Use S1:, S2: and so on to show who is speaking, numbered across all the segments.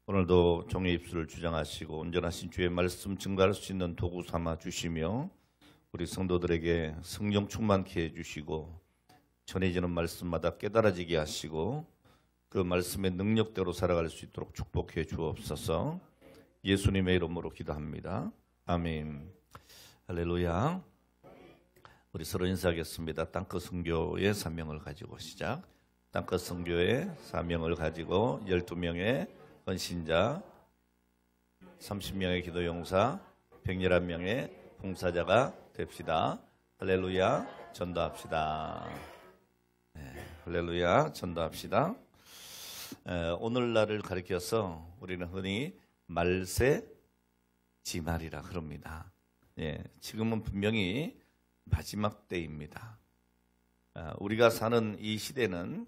S1: 오늘도 종의 입술을 주장하시고 온전하신 주의 말씀 증거할 수 있는 도구 삼아 주시며 우리 성도들에게 성령 충만케 해주시고 전해지는 말씀마다 깨달아지게 하시고 그 말씀의 능력대로 살아갈 수 있도록 축복해 주옵소서. 예수님의 이름으로 기도합니다. 아멘. 할렐루야. 우리 서로 인사하겠습니다. 땅끝 선교의 사명을 가지고 시작. 땅끝 선교의 사명을 가지고 12명의 헌신자, 30명의 기도용사, 111명의 봉사자가 됩시다. 할렐루야, 전도합시다. 네, 할렐루야, 전도합시다. 오늘날을 가리켜서 우리는 흔히 말세 지말이라 그럽니다. 지금은 분명히 마지막 때입니다. 우리가 사는 이 시대는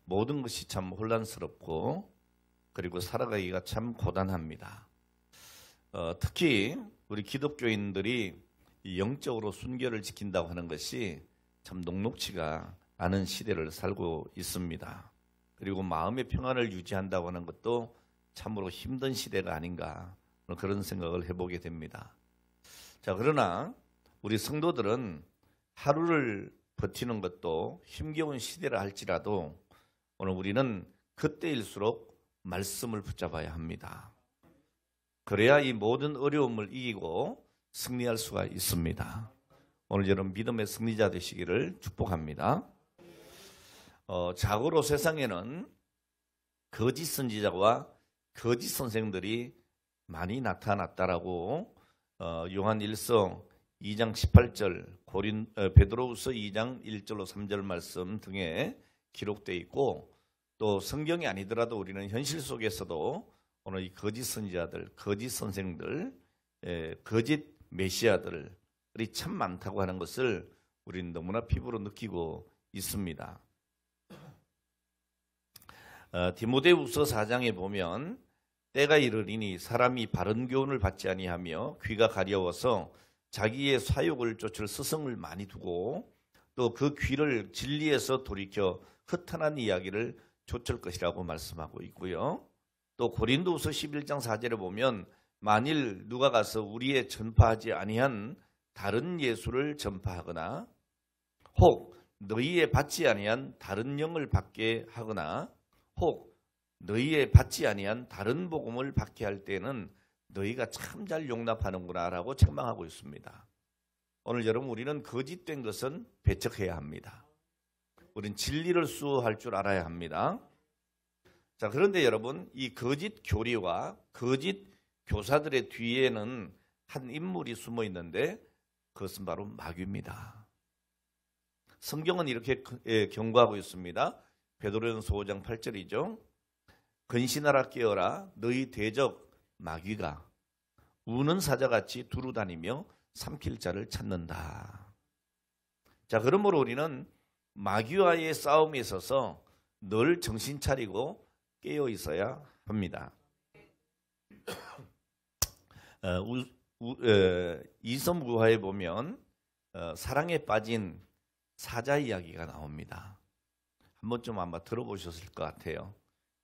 S1: 모든 것이 참 혼란스럽고 그리고 살아가기가 참 고단합니다. 특히 우리 기독교인들이 영적으로 순결을 지킨다고 하는 것이 참 녹록지가 않은 시대를 살고 있습니다. 그리고 마음의 평안을 유지한다고 하는 것도 참으로 힘든 시대가 아닌가 그런 생각을 해보게 됩니다. 자, 그러나 우리 성도들은 하루를 버티는 것도 힘겨운 시대라 할지라도 오늘 우리는 그때일수록 말씀을 붙잡아야 합니다. 그래야 이 모든 어려움을 이기고 승리할 수가 있습니다. 오늘 여러분 믿음의 승리자 되시기를 축복합니다. 자고로 세상에는 거짓 선지자와 거짓 선생들이 많이 나타났다라고 요한 1서 2장 18절, 베드로후서 2장 1절로 3절 말씀 등에 기록되어 있고 또 성경이 아니더라도 우리는 현실 속에서도 오늘 이 거짓 선지자들, 거짓 선생들, 거짓 메시아들이 참 많다고 하는 것을 우리는 너무나 피부로 느끼고 있습니다. 디모데후서 4장에 보면 때가 이르리니 사람이 바른 교훈을 받지 아니하며 귀가 가려워서 자기의 사욕을 쫓을 스승을 많이 두고 또 그 귀를 진리에서 돌이켜 흩어난 이야기를 좇을 것이라고 말씀하고 있고요. 또 고린도후서 11장 4절에 보면 만일 누가 가서 우리의 전파하지 아니한 다른 예수를 전파하거나 혹 너희의 받지 아니한 다른 영을 받게 하거나 혹 너희의 받지 아니한 다른 복음을 받게 할 때는 너희가 참 잘 용납하는구나 라고 책망하고 있습니다. 오늘 여러분 우리는 거짓된 것은 배척해야 합니다. 우린 진리를 수호할 줄 알아야 합니다. 자, 그런데 여러분 이 거짓 교리와 거짓 교사들의 뒤에는 한 인물이 숨어 있는데 그것은 바로 마귀입니다. 성경은 이렇게 경고하고 있습니다. 베드로전서 5장 8절이죠. 근신하라 깨어라 너희 대적 마귀가 우는 사자같이 두루 다니며 삼킬 자를 찾는다. 자, 그러므로 우리는 마귀와의 싸움에 있어서 늘 정신 차리고 깨어 있어야 합니다. 이섬구화에 보면 사랑에 빠진 사자 이야기가 나옵니다. 한 번쯤 아마 들어보셨을 것 같아요.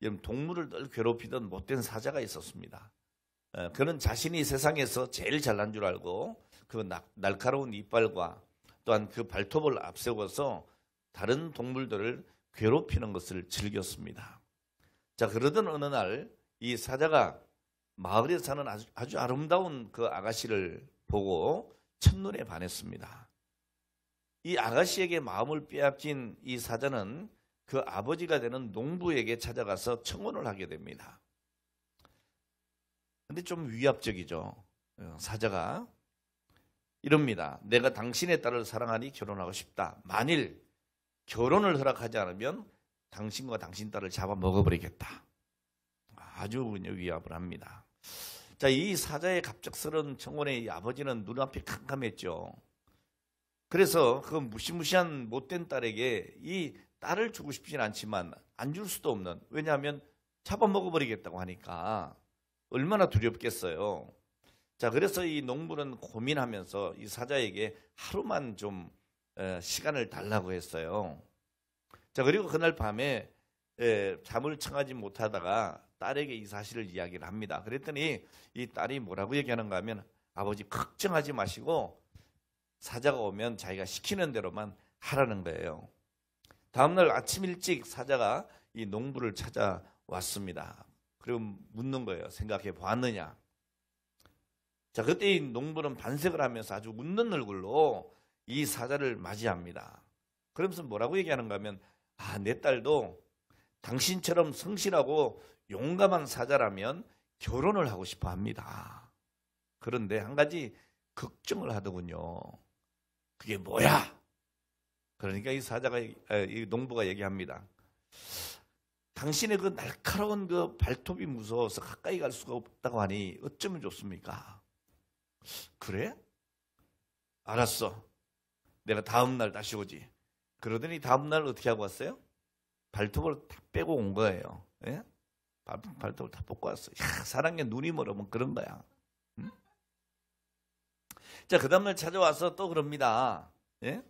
S1: 여러분 동물을 늘 괴롭히던 못된 사자가 있었습니다. 그는 자신이 세상에서 제일 잘난 줄 알고 그 날카로운 이빨과 또한 그 발톱을 앞세워서 다른 동물들을 괴롭히는 것을 즐겼습니다. 자, 그러던 어느 날 이 사자가 마을에 사는 아주 아름다운 그 아가씨를 보고 첫눈에 반했습니다. 이 아가씨에게 마음을 빼앗긴 이 사자는 그 아버지가 되는 농부에게 찾아가서 청혼을 하게 됩니다. 근데 좀 위압적이죠. 사자가 이럽니다. 내가 당신의 딸을 사랑하니 결혼하고 싶다. 만일 결혼을 허락하지 않으면 당신과 당신 딸을 잡아 먹어버리겠다. 아주 위압을 합니다. 자, 이 사자의 갑작스러운 청혼에 이 아버지는 눈앞이 캄캄했죠. 그래서 그 무시무시한 못된 딸에게 이 딸을 주고 싶진 않지만 안 줄 수도 없는, 왜냐하면 잡아먹어버리겠다고 하니까 얼마나 두렵겠어요. 자, 그래서 이 농부는 고민하면서 이 사자에게 하루만 좀 시간을 달라고 했어요. 자, 그리고 그날 밤에 잠을 청하지 못하다가 딸에게 이 사실을 이야기를 합니다. 그랬더니 이 딸이 뭐라고 얘기하는가 하면 아버지 걱정하지 마시고 사자가 오면 자기가 시키는 대로만 하라는 거예요. 다음날 아침 일찍 사자가 이 농부를 찾아왔습니다. 그리고 묻는 거예요. 생각해 보았느냐? 자, 그때 이 농부는 반색을 하면서 아주 웃는 얼굴로 이 사자를 맞이합니다. 그러면서 뭐라고 얘기하는가 하면 내 딸도 당신처럼 성실하고 용감한 사자라면 결혼을 하고 싶어 합니다. 그런데 한 가지 걱정을 하더군요. 그게 뭐야? 그러니까 이 농부가 얘기합니다. 당신의 그 날카로운 그 발톱이 무서워서 가까이 갈 수가 없다고 하니 어쩌면 좋습니까? 그래? 알았어. 내가 다음 날 다시 오지. 그러더니 다음 날 어떻게 하고 왔어요? 발톱을 다 빼고 온 거예요. 예? 발톱을 다 뽑고 왔어. 사랑에 눈이 멀으면 그런 거야. 응? 자, 그 다음날 찾아와서 또 그럽니다. 예?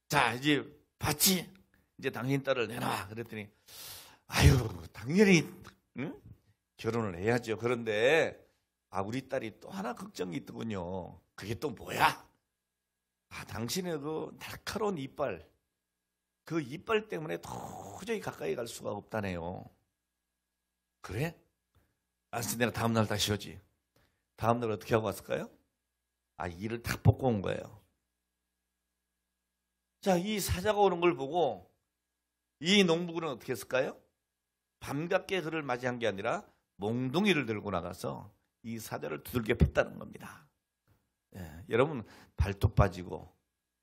S1: 자, 이제 봤지? 이제 당신 딸을 내놔. 그랬더니 아유, 당연히 응? 결혼을 해야죠. 그런데 우리 딸이 또 하나 걱정이 있더군요. 그게 또 뭐야? 당신의 그 날카로운 이빨, 그 이빨 때문에 도저히 가까이 갈 수가 없다네요. 그래? 알았어, 내가 다음날 다시 오지. 다음날 어떻게 하고 왔을까요? 이를 다 뽑고 온 거예요. 자, 이 사자가 오는 걸 보고 이 농부는 어떻게 했을까요? 반갑게 그를 맞이한 게 아니라 몽둥이를 들고 나가서 이 사자를 두들겨 팼다는 겁니다. 예, 여러분, 발톱 빠지고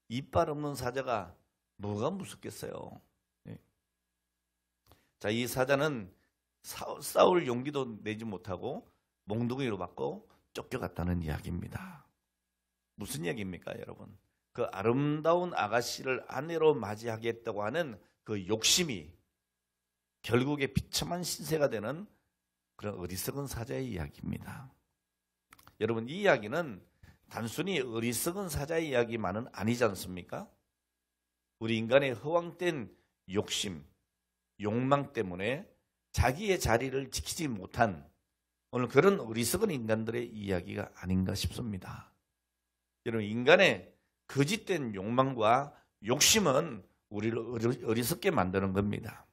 S1: 이빨 없는 사자가 뭐가 무섭겠어요? 예. 자, 이 사자는 싸울 용기도 내지 못하고 몽둥이로 맞고 쫓겨갔다는 이야기입니다. 무슨 이야기입니까, 여러분? 그 아름다운 아가씨를 아내로 맞이하겠다고 하는 그 욕심이 결국에 비참한 신세가 되는 그런 어리석은 사자의 이야기입니다. 여러분, 이 이야기는 단순히 어리석은 사자의 이야기만은 아니지 않습니까? 우리 인간의 허황된 욕심, 욕망 때문에 자기의 자리를 지키지 못한 오늘 그런 어리석은 인간들의 이야기가 아닌가 싶습니다. 여러분, 인간의 거짓된 욕망과 욕심은 우리를 어리석게 만드는 겁니다.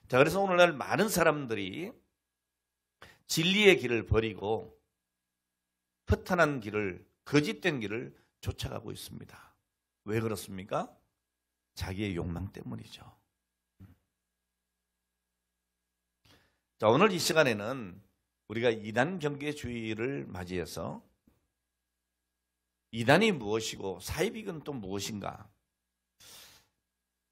S1: 자, 그래서 오늘날 많은 사람들이 진리의 길을 버리고 허탄한 길을, 거짓된 길을 쫓아가고 있습니다. 왜 그렇습니까? 자기의 욕망 때문이죠. 자, 오늘 이 시간에는 우리가 이단 경계주의를 맞이해서 이단이 무엇이고 사이비는 또 무엇인가?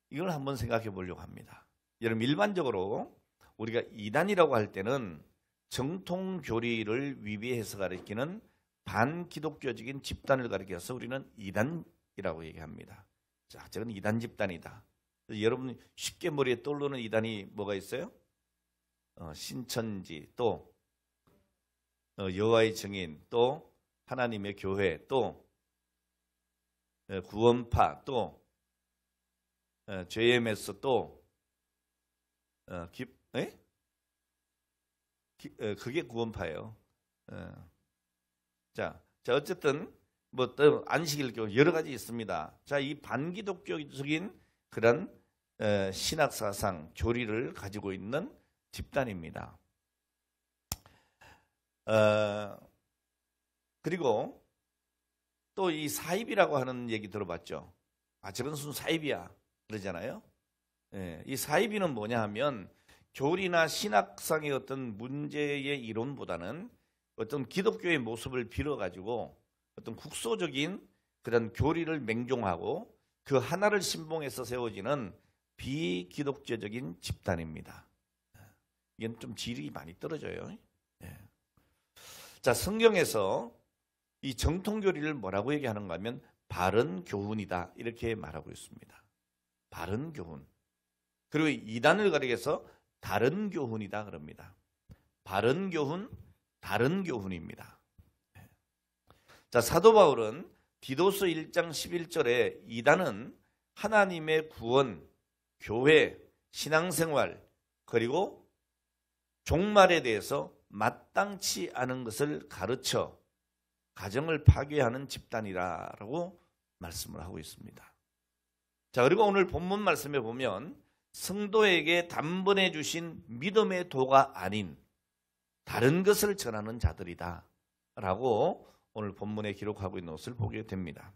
S1: 이걸 한번 생각해 보려고 합니다. 여러분, 일반적으로 우리가 이단이라고 할 때는 정통교리를 위배해서 가리키는 반기독교적인 집단을 가리켜서 우리는 이단이라고 얘기합니다. 자, 저건 이단 집단이다. 여러분 쉽게 머리에 떠오르는 이단이 뭐가 있어요? 신천지, 또 여호와의 증인, 또 하나님의 교회, 또 구원파, 또 JMS, 또 그게 구원파예요. 자, 어쨌든 뭐 또 안식일교 여러 가지 있습니다. 자, 이 반기독교적인 그런 신학 사상, 교리를 가지고 있는 집단입니다. 그리고 또 이 사입이라고 하는 얘기 들어봤죠? 저건 무슨 사입이야 그러잖아요. 이 사입이는 뭐냐 하면 교리나 신학상의 어떤 문제의 이론보다는 어떤 기독교의 모습을 빌어가지고 어떤 국소적인 그런 교리를 맹종하고 그 하나를 신봉해서 세워지는 비기독교적인 집단입니다. 이건 좀 질이 많이 떨어져요. 자, 성경에서 이 정통교리를 뭐라고 얘기하는가 하면 바른 교훈이다 이렇게 말하고 있습니다. 바른 교훈. 그리고 이단을 가리켜서 다른 교훈이다 그럽니다. 바른 교훈, 다른 교훈입니다. 자, 사도 바울은 디도서 1장 11절에 이단은 하나님의 구원, 교회, 신앙생활, 그리고 종말에 대해서 마땅치 않은 것을 가르쳐 가정을 파괴하는 집단이라고 말씀을 하고 있습니다. 자, 그리고 오늘 본문 말씀에 보면 성도에게 단번에 주신 믿음의 도가 아닌 다른 것을 전하는 자들이다 라고 오늘 본문에 기록하고 있는 것을 보게 됩니다.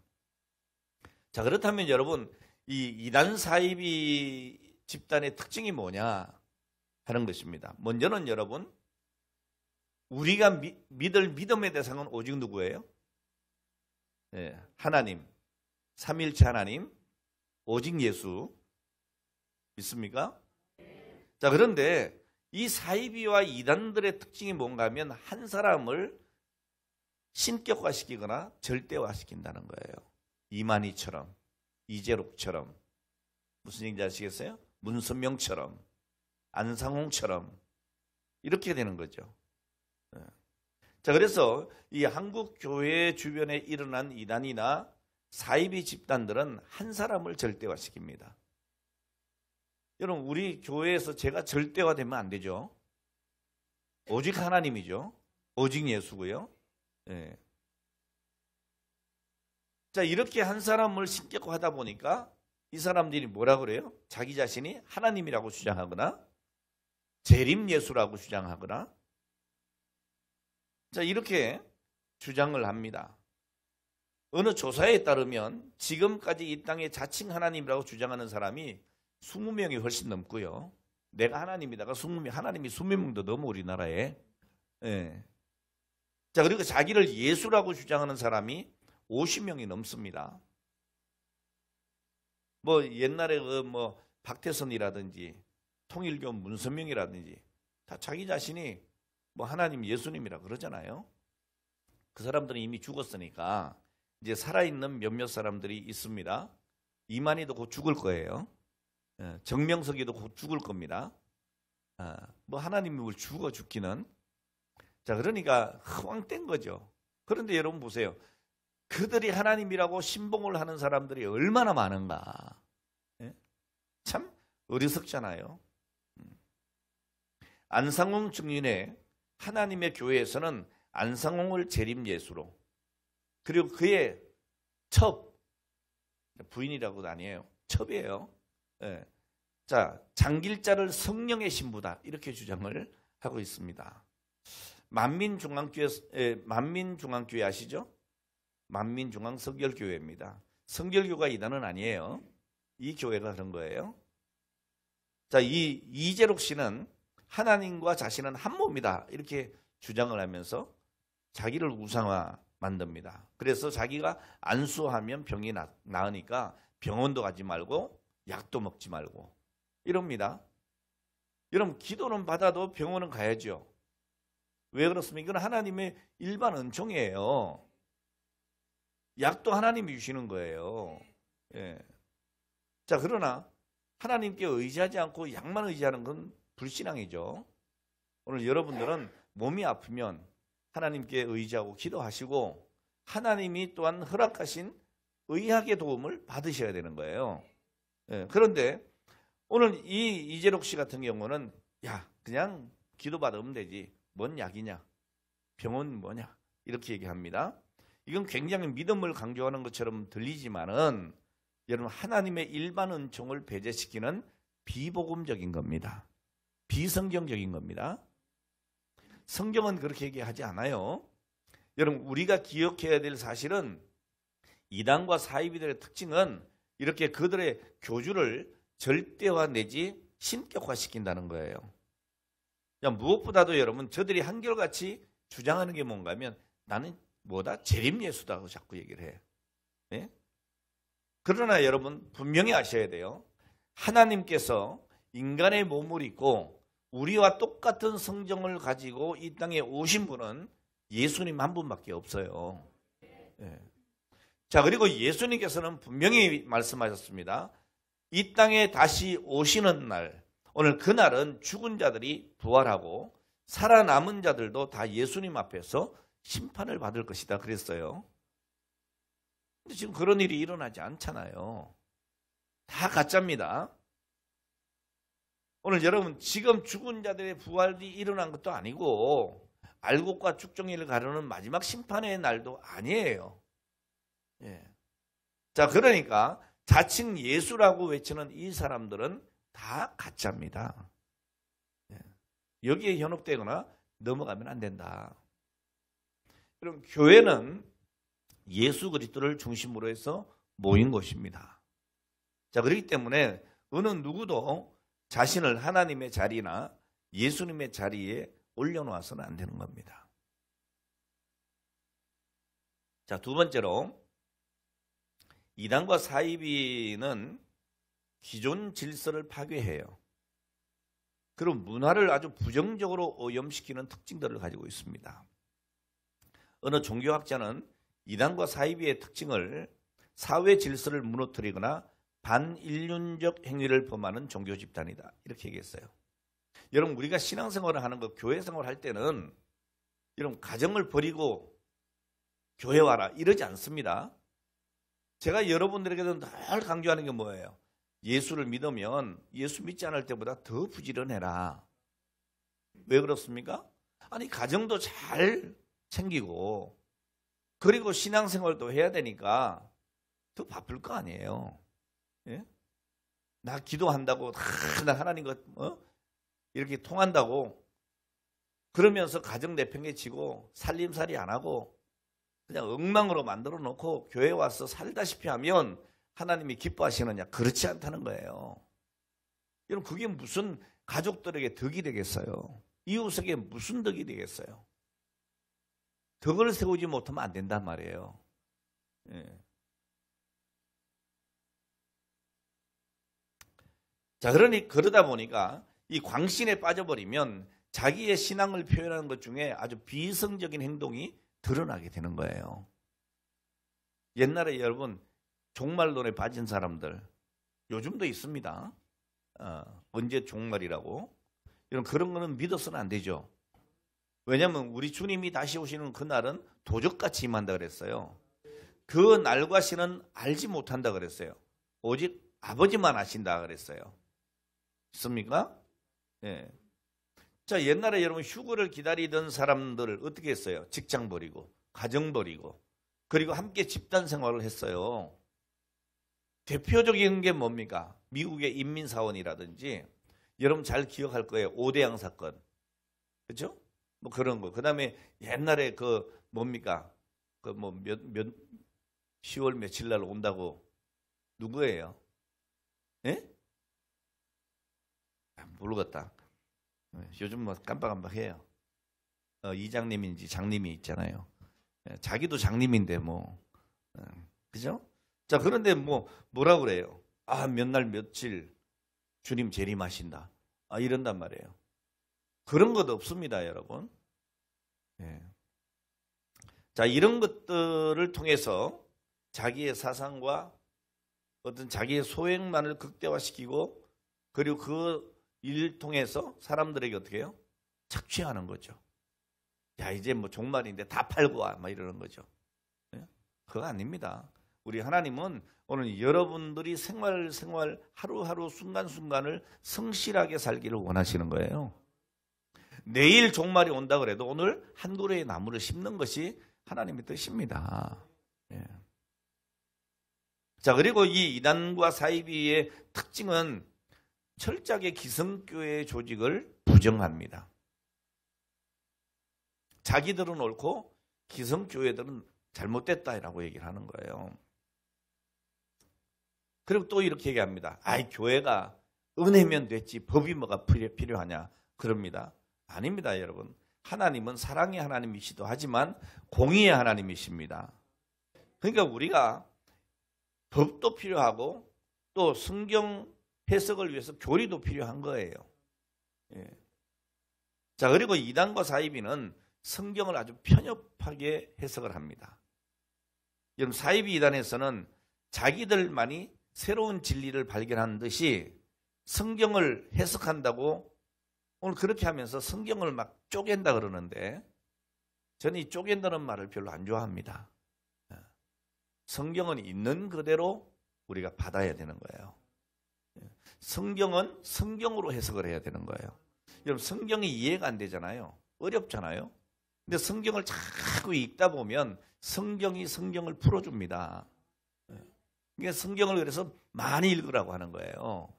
S1: 자, 그렇다면 여러분, 이 이단 사이비 집단의 특징이 뭐냐 하는 것입니다. 먼저는 여러분, 우리가 믿을 믿음의 대상은 오직 누구예요? 네, 하나님, 삼위일체 하나님, 오직 예수 믿습니까? 자, 그런데 이 사이비와 이단들의 특징이 뭔가 하면 한 사람을 신격화시키거나 절대화시킨다는 거예요. 이만희처럼, 이재록처럼, 무슨 얘기인지 아시겠어요? 문선명처럼, 안상홍처럼 이렇게 되는 거죠. 자, 그래서 이 한국 교회 주변에 일어난 이단이나 사이비 집단들은 한 사람을 절대화시킵니다. 여러분, 우리 교회에서 제가 절대화되면 안 되죠. 오직 하나님이죠. 오직 예수고요. 예. 자, 이렇게 한 사람을 신격화하다 보니까 이 사람들이 뭐라 그래요? 자기 자신이 하나님이라고 주장하거나 재림 예수라고 주장하거나, 자, 이렇게 주장을 합니다. 어느 조사에 따르면 지금까지 이 땅에 자칭 하나님이라고 주장하는 사람이 20명이 훨씬 넘고요. 내가 하나님이다가 20명, 하나님이 20명도 넘어 우리나라에. 예. 자, 그리고 자기를 예수라고 주장하는 사람이 50명이 넘습니다. 뭐 옛날에 뭐 박태선이라든지 통일교 문선명이라든지 다 자기 자신이 뭐 하나님 예수님이라 그러잖아요. 그 사람들은 이미 죽었으니까 이제 살아있는 몇몇 사람들이 있습니다. 이만희도 곧 죽을 거예요. 정명석이도 곧 죽을 겁니다. 뭐 하나님을 죽기는. 자, 그러니까 허황된 거죠. 그런데 여러분 보세요. 그들이 하나님이라고 신봉을 하는 사람들이 얼마나 많은가. 참 어리석잖아요. 안상홍 증인의 하나님의 교회에서는 안상홍을 재림 예수로, 그리고 그의 첩, 부인이라고도 아니에요. 첩이에요. 자, 장길자를 성령의 신부다 이렇게 주장을 하고 있습니다. 만민중앙교회 아시죠? 만민중앙성결교회입니다. 성결교가 이단은 아니에요. 이 교회가 그런 거예요. 자, 이 이재록 씨는 하나님과 자신은 한 몸이다 이렇게 주장을 하면서 자기를 우상화 만듭니다. 그래서 자기가 안수하면 병이 나으니까 병원도 가지 말고 약도 먹지 말고 이럽니다. 여러분, 기도는 받아도 병원은 가야죠. 왜 그렇습니까? 이건 하나님의 일반 은총이에요. 약도 하나님이 주시는 거예요. 예. 자, 그러나 하나님께 의지하지 않고 약만 의지하는 건 불신앙이죠. 오늘 여러분들은 몸이 아프면 하나님께 의지하고 기도하시고 하나님이 또한 허락하신 의학의 도움을 받으셔야 되는 거예요. 예. 그런데 오늘 이 이재록 씨 같은 경우는 야, 그냥 기도받으면 되지. 뭔 약이냐? 병은 뭐냐? 이렇게 얘기합니다. 이건 굉장히 믿음을 강조하는 것처럼 들리지만은 여러분, 하나님의 일반 은총을 배제시키는 비복음적인 겁니다. 비성경적인 겁니다. 성경은 그렇게 얘기하지 않아요. 여러분, 우리가 기억해야 될 사실은 이단과 사이비들의 특징은 이렇게 그들의 교주를 절대화 내지 신격화시킨다는 거예요. 무엇보다도 여러분, 저들이 한결같이 주장하는 게 뭔가 하면 나는 뭐다? 재림 예수다고 자꾸 얘기를 해. 네? 그러나 여러분, 분명히 아셔야 돼요. 하나님께서 인간의 몸을 입고 우리와 똑같은 성정을 가지고 이 땅에 오신 분은 예수님 한 분밖에 없어요. 네. 자, 그리고 예수님께서는 분명히 말씀하셨습니다. 이 땅에 다시 오시는 날, 오늘 그날은 죽은 자들이 부활하고 살아남은 자들도 다 예수님 앞에서 심판을 받을 것이다 그랬어요. 근데 지금 그런 일이 일어나지 않잖아요. 다 가짜입니다. 오늘 여러분 지금 죽은 자들의 부활이 일어난 것도 아니고 알곡과 죽정이를 가르는 마지막 심판의 날도 아니에요. 예. 자, 그러니까 자칭 예수라고 외치는 이 사람들은 다 가짜입니다. 예. 여기에 현혹되거나 넘어가면 안 된다. 그럼 교회는 예수 그리스도를 중심으로 해서 모인 곳입니다. 자, 그렇기 때문에 어느 누구도 자신을 하나님의 자리나 예수님의 자리에 올려놓아서는 안 되는 겁니다. 자, 두 번째로 이단과 사이비는 기존 질서를 파괴해요. 그리고 문화를 아주 부정적으로 오염시키는 특징들을 가지고 있습니다. 어느 종교학자는 이단과 사이비의 특징을 사회 질서를 무너뜨리거나 반인륜적 행위를 범하는 종교 집단이다. 이렇게 얘기했어요. 여러분 우리가 신앙생활을 하는 거 교회 생활할 때는 여러분 가정을 버리고 교회 와라 이러지 않습니다. 제가 여러분들에게도 늘 강조하는 게 뭐예요? 예수를 믿으면 예수 믿지 않을 때보다 더 부지런해라. 왜 그렇습니까? 아니 가정도 잘 챙기고 그리고 신앙생활도 해야 되니까 더 바쁠 거 아니에요. 예? 나 기도한다고 나 하나님과 이렇게 통한다고 그러면서 가정 내팽개치고 살림살이 안 하고 그냥 엉망으로 만들어 놓고 교회 와서 살다시피 하면 하나님이 기뻐하시느냐? 그렇지 않다는 거예요. 여러분 그게 무슨 가족들에게 덕이 되겠어요? 이웃에게 무슨 덕이 되겠어요? 덕을 세우지 못하면 안 된단 말이에요. 예. 자, 그러다 보니까 이 광신에 빠져버리면 자기의 신앙을 표현하는 것 중에 아주 비이성적인 행동이 드러나게 되는 거예요. 옛날에 여러분 종말론에 빠진 사람들 요즘도 있습니다. 언제 종말이라고? 이런 그런 거는 믿어서는 안 되죠. 왜냐하면 우리 주님이 다시 오시는 그날은 도적같이 임한다 그랬어요. 그 날과 시는 알지 못한다 그랬어요. 오직 아버지만 아신다 그랬어요. 있습니까? 예. 자, 옛날에 여러분 휴거를 기다리던 사람들을 어떻게 했어요? 직장 버리고, 가정 버리고, 그리고 함께 집단 생활을 했어요. 대표적인 게 뭡니까? 미국의 인민사원이라든지, 여러분 잘 기억할 거예요. 오대양 사건. 그렇죠? 뭐 그런 거. 그 다음에 옛날에 뭡니까? 10월 며칠 날 온다고 누구예요? 예? 모르겠다. 요즘 뭐 깜빡깜빡해요. 이장님인지 장님이 있잖아요. 자기도 장님인데 뭐 그죠? 자 그런데 뭐라 그래요? 몇 날 며칠 주님 재림하신다. 이런단 말이에요. 그런 것 없습니다, 여러분. 예. 자 이런 것들을 통해서 자기의 사상과 어떤 자기의 소행만을 극대화시키고 그리고 그 일 통해서 사람들에게 어떻게 해요? 착취하는 거죠. 야 이제 뭐 종말인데 다 팔고 와 막 이러는 거죠. 네? 그거 아닙니다. 우리 하나님은 오늘 여러분들이 생활 하루하루 순간순간을 성실하게 살기를 원하시는 거예요. 내일 종말이 온다 그래도 오늘 한 그루의 나무를 심는 것이 하나님의 뜻입니다. 예. 자 그리고 이 이단과 사이비의 특징은 철저하게 기성교회의 조직을 부정합니다. 자기들은 옳고 기성교회들은 잘못됐다라고 얘기를 하는 거예요. 그리고 또 이렇게 얘기합니다. 교회가 은혜면 됐지 법이 뭐가 필요하냐 그럽니다. 아닙니다, 여러분. 하나님은 사랑의 하나님이시도 하지만 공의의 하나님이십니다. 그러니까 우리가 법도 필요하고 또 성경 해석을 위해서 교리도 필요한 거예요. 예. 자 그리고 이단과 사이비는 성경을 아주 편협하게 해석을 합니다. 여러분 사이비 이단에서는 자기들만이 새로운 진리를 발견하는 듯이 성경을 해석한다고 오늘 그렇게 하면서 성경을 막 쪼갠다 그러는데 저는 이 쪼갠다는 말을 별로 안 좋아합니다. 성경은 있는 그대로 우리가 받아야 되는 거예요. 성경은 성경으로 해석을 해야 되는 거예요. 여러분 성경이 이해가 안 되잖아요. 어렵잖아요. 근데 성경을 자꾸 읽다 보면 성경이 성경을 풀어줍니다. 그러니까 성경을 그래서 많이 읽으라고 하는 거예요.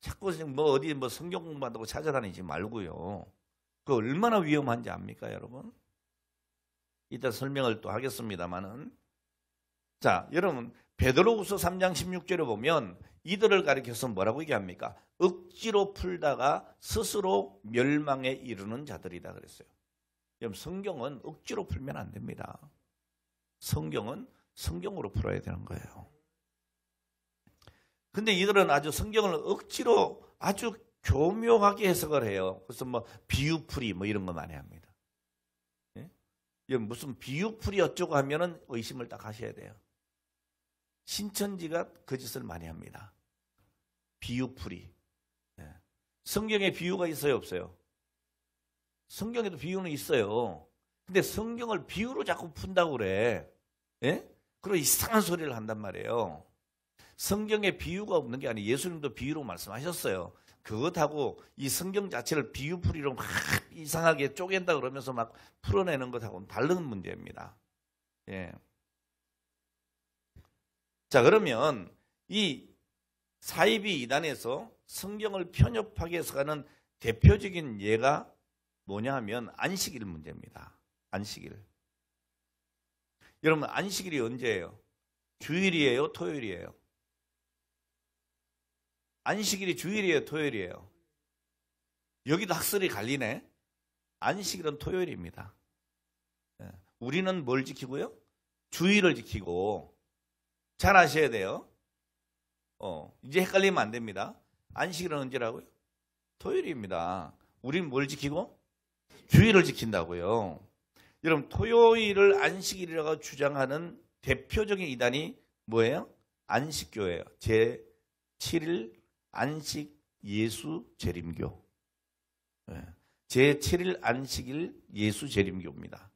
S1: 자꾸 뭐 어디 뭐 성경 공부한다고 찾아다니지 말고요. 그 얼마나 위험한지 압니까, 여러분? 이따 설명을 또 하겠습니다만은. 자, 여러분 베드로후서 3장 16절에 보면 이들을 가리켜서 뭐라고 얘기합니까? 억지로 풀다가 스스로 멸망에 이르는 자들이다 그랬어요. 여러분 성경은 억지로 풀면 안 됩니다. 성경은 성경으로 풀어야 되는 거예요. 근데 이들은 아주 성경을 억지로 아주 교묘하게 해석을 해요. 그래서 뭐 비유풀이 뭐 이런 거 많이 합니다. 예? 무슨 비유풀이 어쩌고 하면은 의심을 딱 하셔야 돼요. 신천지가 그 짓을 많이 합니다. 비유풀이. 예. 성경에 비유가 있어요, 없어요? 성경에도 비유는 있어요. 근데 성경을 비유로 자꾸 푼다고 그래. 예? 그리고 이상한 소리를 한단 말이에요. 성경에 비유가 없는 게 아니에요. 예수님도 비유로 말씀하셨어요. 그것하고 이 성경 자체를 비유풀이로 막 이상하게 쪼갠다 그러면서 막 풀어내는 것하고는 다른 문제입니다. 예. 자, 그러면 이 사이비 이단에서 성경을 편협하게 해석하는 대표적인 예가 뭐냐 하면 안식일 문제입니다. 안식일. 여러분 안식일이 언제예요? 주일이에요? 토요일이에요? 안식일이 주일이에요? 토요일이에요? 여기도 학설이 갈리네. 안식일은 토요일입니다. 우리는 뭘 지키고요? 주일을 지키고. 잘 아셔야 돼요. 이제 헷갈리면 안 됩니다. 안식일은 언제라고요? 토요일입니다. 우리는 뭘 지키고? 주일을 지킨다고요. 여러분 토요일을 안식일이라고 주장하는 대표적인 이단이 뭐예요? 안식교예요. 제7일 안식 예수 재림교. 제7일 안식일 예수 재림교입니다.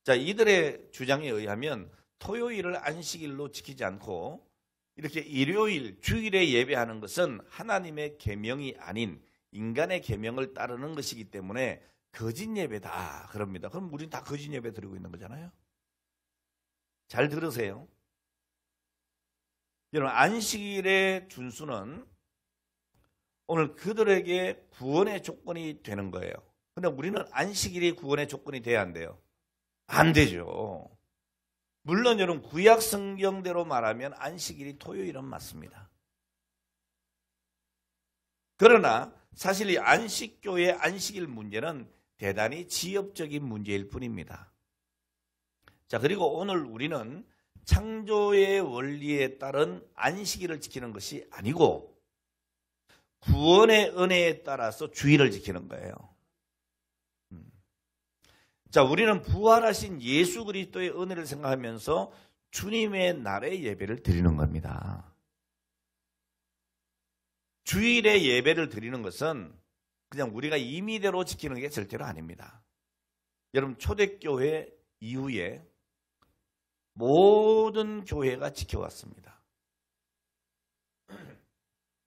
S1: 자, 이들의 주장에 의하면 토요일을 안식일로 지키지 않고 이렇게 일요일, 주일에 예배하는 것은 하나님의 계명이 아닌 인간의 계명을 따르는 것이기 때문에 거짓 예배다 그럽니다. 그럼 우리는 다 거짓 예배 드리고 있는 거잖아요. 잘 들으세요. 여러분 안식일의 준수는 오늘 그들에게 구원의 조건이 되는 거예요. 그런데 우리는 안식일이 구원의 조건이 돼야 안 돼요? 안 되죠. 물론 여러분 구약 성경대로 말하면 안식일이 토요일은 맞습니다. 그러나 사실 이 안식교의 안식일 문제는 대단히 지엽적인 문제일 뿐입니다. 자, 그리고 오늘 우리는 창조의 원리에 따른 안식일을 지키는 것이 아니고 구원의 은혜에 따라서 주일을 지키는 거예요. 자, 우리는 부활하신 예수 그리스도의 은혜를 생각하면서 주님의 날의 예배를 드리는 겁니다. 주일에 예배를 드리는 것은 그냥 우리가 임의대로 지키는 게 절대로 아닙니다. 여러분 초대교회 이후에 모든 교회가 지켜왔습니다.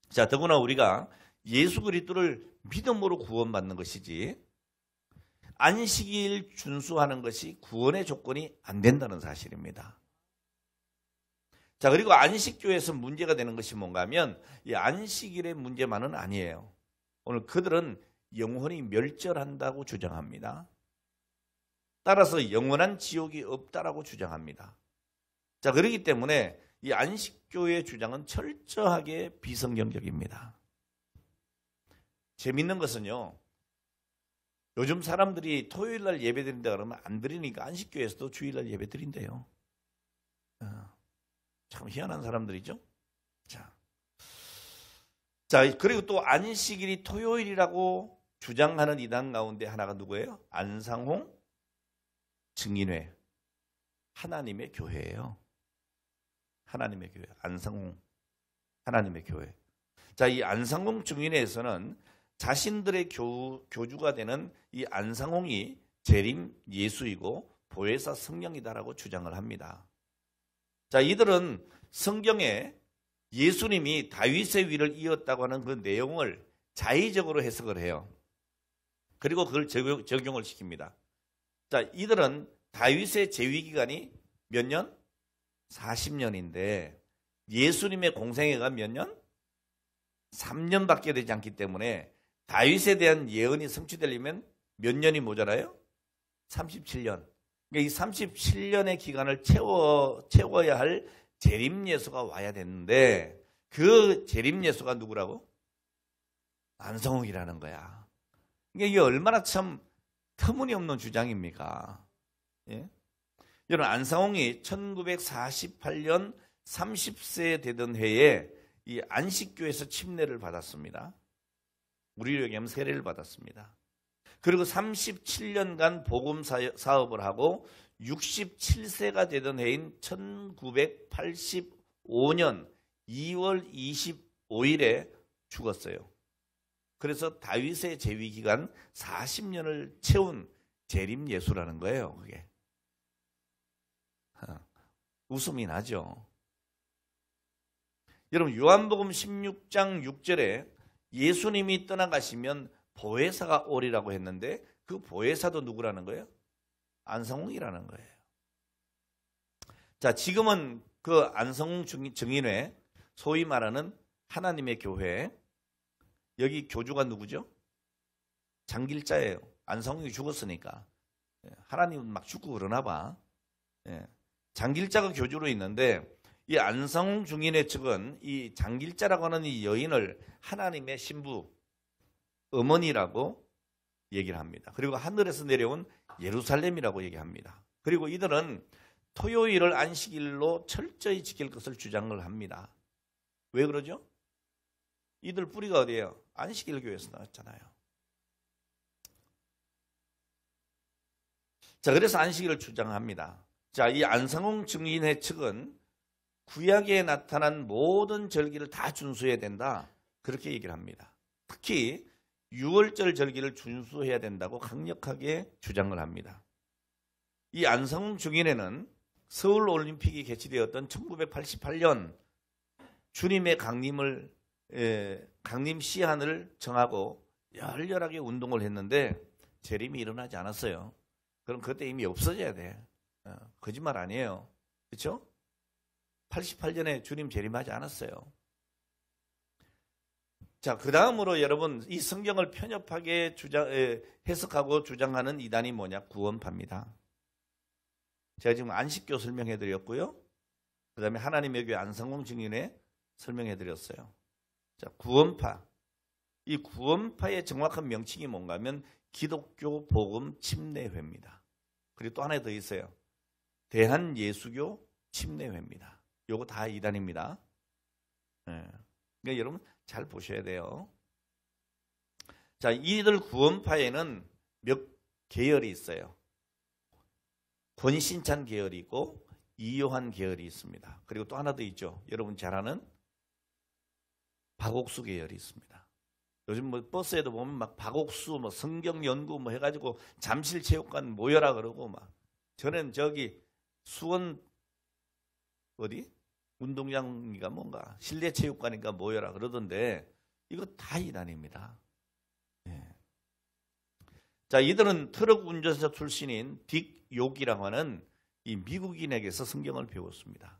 S1: 자, 더구나 우리가 예수 그리스도를 믿음으로 구원받는 것이지 안식일 준수하는 것이 구원의 조건이 안 된다는 사실입니다. 자, 그리고 안식교에서 문제가 되는 것이 뭔가 하면 이 안식일의 문제만은 아니에요. 오늘 그들은 영혼이 멸절한다고 주장합니다. 따라서 영원한 지옥이 없다라고 주장합니다. 자, 그렇기 때문에 이 안식교의 주장은 철저하게 비성경적입니다. 재밌는 것은요. 요즘 사람들이 토요일날 예배 드린다 그러면 안 드리니까 안식교에서도 주일날 예배 드린대요. 참 희한한 사람들이죠. 자, 그리고 또 안식일이 토요일이라고 주장하는 이단 가운데 하나가 누구예요? 안상홍 증인회. 하나님의 교회예요. 하나님의 교회. 안상홍 하나님의 교회. 자, 이 안상홍 증인회에서는 자신들의 교주가 되는 이 안상홍이 재림 예수이고 보혜사 성령이다라고 주장을 합니다. 자, 이들은 성경에 예수님이 다윗의 위를 이었다고 하는 그 내용을 자의적으로 해석을 해요. 그리고 그걸 적용을 시킵니다. 자, 이들은 다윗의 재위 기간이 몇 년? 40년인데 예수님의 공생애가 몇 년? 3년밖에 되지 않기 때문에 다윗에 대한 예언이 성취되려면 몇 년이 모자라요? 37년. 그러니까 이 37년의 기간을 채워야 할 재림 예수가 와야 되는데 그 재림 예수가 누구라고? 안성홍이라는 거야. 그러니까 이게 얼마나 참 터무니없는 주장입니까? 예? 여러분, 안성홍이 1948년 30세 되던 해에 이 안식교에서 침례를 받았습니다. 우리로 얘기하면 세례를 받았습니다. 그리고 37년간 복음 사업을 하고 67세가 되던 해인 1985년 2월 25일에 죽었어요. 그래서 다윗의 재위 기간 40년을 채운 재림 예수라는 거예요. 그게 웃음이 나죠. 여러분, 요한복음 16장 6절에 예수님이 떠나가시면 보혜사가 오리라고 했는데 그 보혜사도 누구라는 거예요? 안성홍이라는 거예요. 자, 지금은 그 안성홍 증인회, 소위 말하는 하나님의 교회, 여기 교주가 누구죠? 장길자예요. 안성홍이 죽었으니까. 하나님은 막 죽고 그러나 봐. 장길자가 교주로 있는데 이 안성홍 증인의 측은 이 장길자라고 하는 이 여인을 하나님의 신부, 어머니라고 얘기를 합니다. 그리고 하늘에서 내려온 예루살렘이라고 얘기합니다. 그리고 이들은 토요일을 안식일로 철저히 지킬 것을 주장을 합니다. 왜 그러죠? 이들 뿌리가 어디예요? 안식일 교회에서 나왔잖아요. 자, 그래서 안식일을 주장합니다. 자, 이 안성홍 증인의 측은 구약에 나타난 모든 절기를 다 준수해야 된다. 그렇게 얘기를 합니다. 특히 6월절 절기를 준수해야 된다고 강력하게 주장을 합니다. 이 안성홍 증인회는 서울올림픽이 개최되었던 1988년 주님의 강림 시한을 정하고 열렬하게 운동을 했는데 재림이 일어나지 않았어요. 그럼 그때 이미 없어져야 돼. 거짓말 아니에요. 그렇죠? 88년에 주님 재림하지 않았어요. 자, 그 다음으로 여러분, 이 성경을 편협하게 해석하고 주장하는 이단이 뭐냐? 구원파입니다. 제가 지금 안식교 설명해 드렸고요. 그 다음에 하나님의 교회 안성홍 증인회 설명해 드렸어요. 자, 구원파. 이 구원파의 정확한 명칭이 뭔가 하면 기독교 복음 침례회입니다. 그리고 또 하나 더 있어요. 대한예수교 침례회입니다. 요거 다 이단입니다. 그러니까 여러분 잘 보셔야 돼요. 자, 이들 구원파에는 몇 계열이 있어요. 권신찬 계열이 있고 이요한 계열이 있습니다. 그리고 또 하나 더 있죠. 여러분 잘 아는 박옥수 계열이 있습니다. 요즘 뭐 버스에도 보면 막 박옥수 뭐 성경 연구 뭐 해가지고 잠실체육관 모여라 그러고 막 저는 저기 수원 어디 운동장인가 뭔가 실내체육관인가 모여라 그러던데 이거 다 이단입니다. 자, 이들은 트럭 운전사 출신인 딕 욕이라고 하는 이 미국인에게서 성경을 배웠습니다.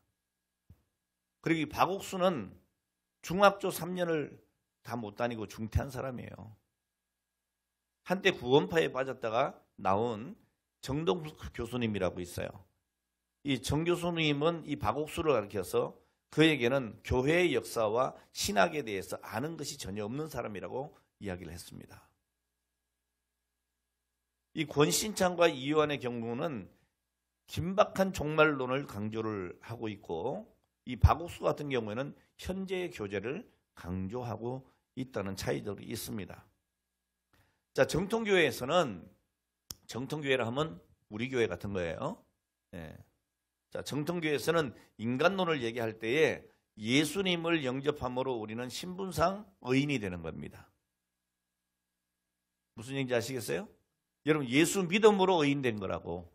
S1: 그리고 이 박옥수는 중학교 3년을 다 못 다니고 중퇴한 사람이에요. 한때 구원파에 빠졌다가 나온 정동 교수님이라고 있어요. 이 정 교수님은 이 박옥수를 가르쳐서 그에게는 교회의 역사와 신학에 대해서 아는 것이 전혀 없는 사람이라고 이야기를 했습니다. 이 권신창과 이요한의 경우는 긴박한 종말론을 강조를 하고 있고 이 박옥수 같은 경우에는 현재의 교제를 강조하고 있다는 차이들이 있습니다. 자, 정통교회에서는 정통교회라 하면 우리 교회 같은 거예요. 자, 정통교회에서는 인간론을 얘기할 때에 예수님을 영접함으로 우리는 신분상 의인이 되는 겁니다. 무슨 얘기인지 아시겠어요? 여러분, 예수 믿음으로 의인된 거라고.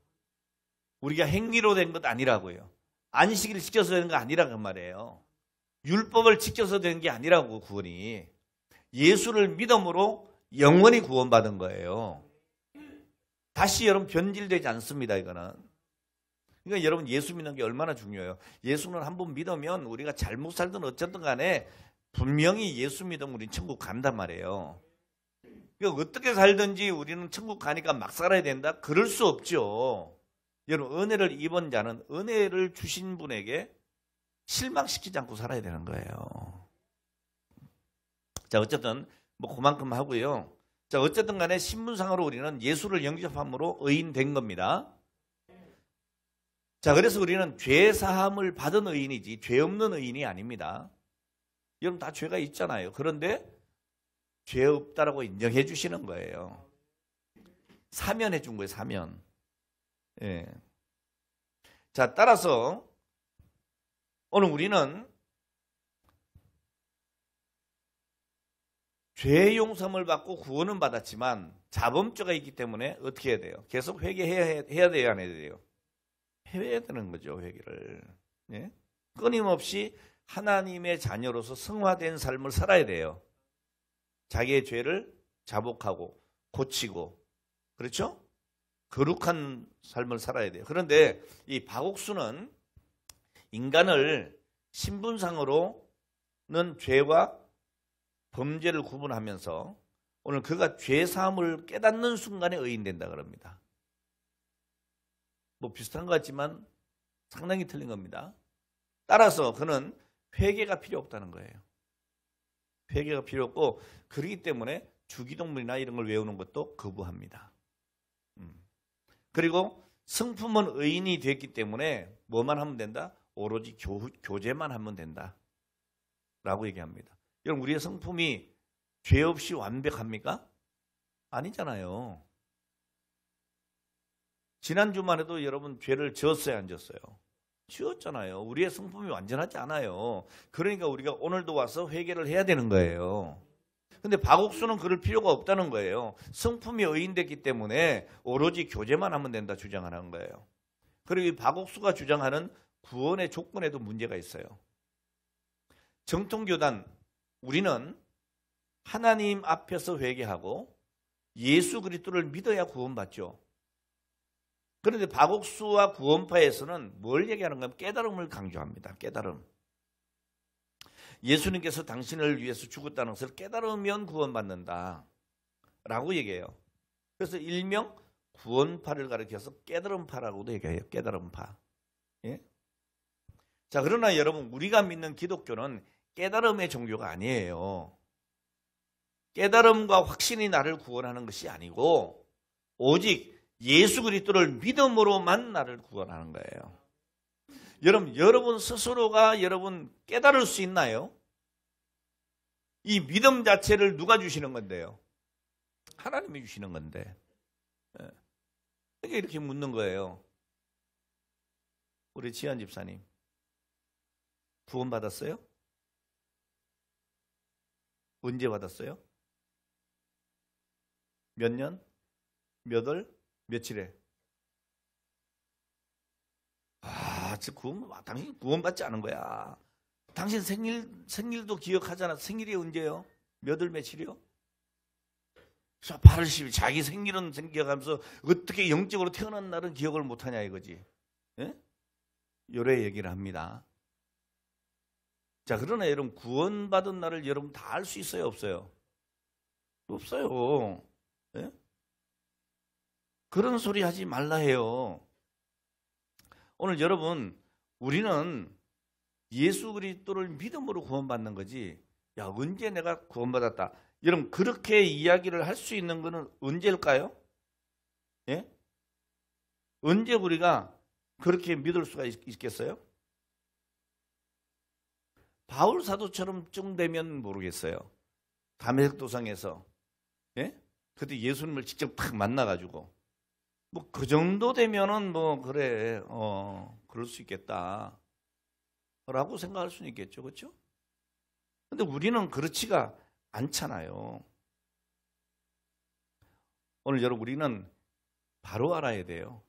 S1: 우리가 행위로 된 것 아니라고요. 안식일 시켜서 되는 거 아니라고 말이에요. 율법을 지켜서 된 게 아니라고 구원이. 예수를 믿음으로 영원히 구원받은 거예요. 다시 여러분 변질되지 않습니다. 이거는. 그러니까 여러분 예수 믿는 게 얼마나 중요해요. 예수는 한번 믿으면 우리가 잘못 살든 어쨌든 간에 분명히 예수 믿으면 우리는 천국 간단 말이에요. 그러니까 어떻게 살든지 우리는 천국 가니까 막 살아야 된다? 그럴 수 없죠. 여러분 은혜를 입은 자는 은혜를 주신 분에게 실망시키지 않고 살아야 되는 거예요. 자, 어쨌든 뭐 그만큼 하고요. 자, 어쨌든 간에 신분상으로 우리는 예수를 영접함으로 의인된 겁니다. 자, 그래서 우리는 죄 사함을 받은 의인이지 죄 없는 의인이 아닙니다. 여러분 다 죄가 있잖아요. 그런데 죄 없다라고 인정해 주시는 거예요. 사면해 준 거예요. 사면. 예. 자, 따라서 오늘 우리는 죄 용서를 받고 구원은 받았지만 자범죄가 있기 때문에 어떻게 해야 돼요? 계속 회개해야 돼요, 안 해야 돼요? 해야 되는 거죠, 회개를. 예? 끊임없이 하나님의 자녀로서 성화된 삶을 살아야 돼요. 자기의 죄를 자복하고 고치고, 그렇죠? 거룩한 삶을 살아야 돼요. 그런데 이 박옥수는 인간을 신분상으로는 죄와 범죄를 구분하면서 오늘 그가 죄 사함을 깨닫는 순간에 의인된다 그럽니다. 뭐 비슷한 것 같지만 상당히 틀린 겁니다. 따라서 그는 회개가 필요 없다는 거예요. 회개가 필요 없고 그렇기 때문에 주기도문이나 이런 걸 외우는 것도 거부합니다. 그리고 성품은 의인이 됐기 때문에 뭐만 하면 된다? 오로지 교제만 하면 된다 라고 얘기합니다. 여러분 우리의 성품이 죄 없이 완벽합니까? 아니잖아요. 지난주만 해도 여러분 죄를 지었어요, 안 지었어요? 지었잖아요. 우리의 성품이 완전하지 않아요. 그러니까 우리가 오늘도 와서 회개를 해야 되는 거예요. 근데 박옥수는 그럴 필요가 없다는 거예요. 성품이 의인됐기 때문에 오로지 교제만 하면 된다 주장하는 거예요. 그리고 이 박옥수가 주장하는 구원의 조건에도 문제가 있어요. 정통교단 우리는 하나님 앞에서 회개하고 예수 그리스도를 믿어야 구원받죠. 그런데 박옥수와 구원파에서는 뭘 얘기하는 건 깨달음을 강조합니다. 깨달음. 예수님께서 당신을 위해서 죽었다는 것을 깨달으면 구원받는다 라고 얘기해요. 그래서 일명 구원파를 가리켜서 깨달음파라고도 얘기해요. 깨달음파. 예? 자, 그러나 여러분 우리가 믿는 기독교는 깨달음의 종교가 아니에요. 깨달음과 확신이 나를 구원하는 것이 아니고 오직 예수 그리스도를 믿음으로만 나를 구원하는 거예요. 여러분 스스로가 여러분 깨달을 수 있나요? 이 믿음 자체를 누가 주시는 건데요? 하나님이 주시는 건데. 그러니까 이렇게 묻는 거예요. 우리 지한 집사님 구원 받았어요? 언제 받았어요? 몇 년? 몇 월? 며칠에? 당신 구원받지 않은 거야. 당신 생일도 기억하잖아. 생일이 언제요? 몇 월 며칠이요? 8월 10일 자기 생일은 기억하면서 어떻게 영적으로 태어난 날은 기억을 못하냐 이거지. 예? 요래 얘기를 합니다. 자, 그러나 여러분 구원받은 날을 여러분 다 알 수 있어요? 없어요? 없어요. 예? 그런 소리 하지 말라 해요. 오늘 여러분 우리는 예수 그리스도를 믿음으로 구원받는 거지. 야, 언제 내가 구원받았다. 여러분 그렇게 이야기를 할 수 있는 것은 언제일까요? 예? 언제 우리가 그렇게 믿을 수가 있겠어요? 바울 사도처럼 쯤 되면 모르겠어요. 다메섹 도상에서 예? 그때 예수님을 직접 탁 만나가지고 뭐 그 정도 되면은 뭐 그래 그럴 수 있겠다 라고 생각할 수는 있겠죠. 그렇죠? 근데 우리는 그렇지가 않잖아요. 오늘 여러분 우리는 바로 알아야 돼요.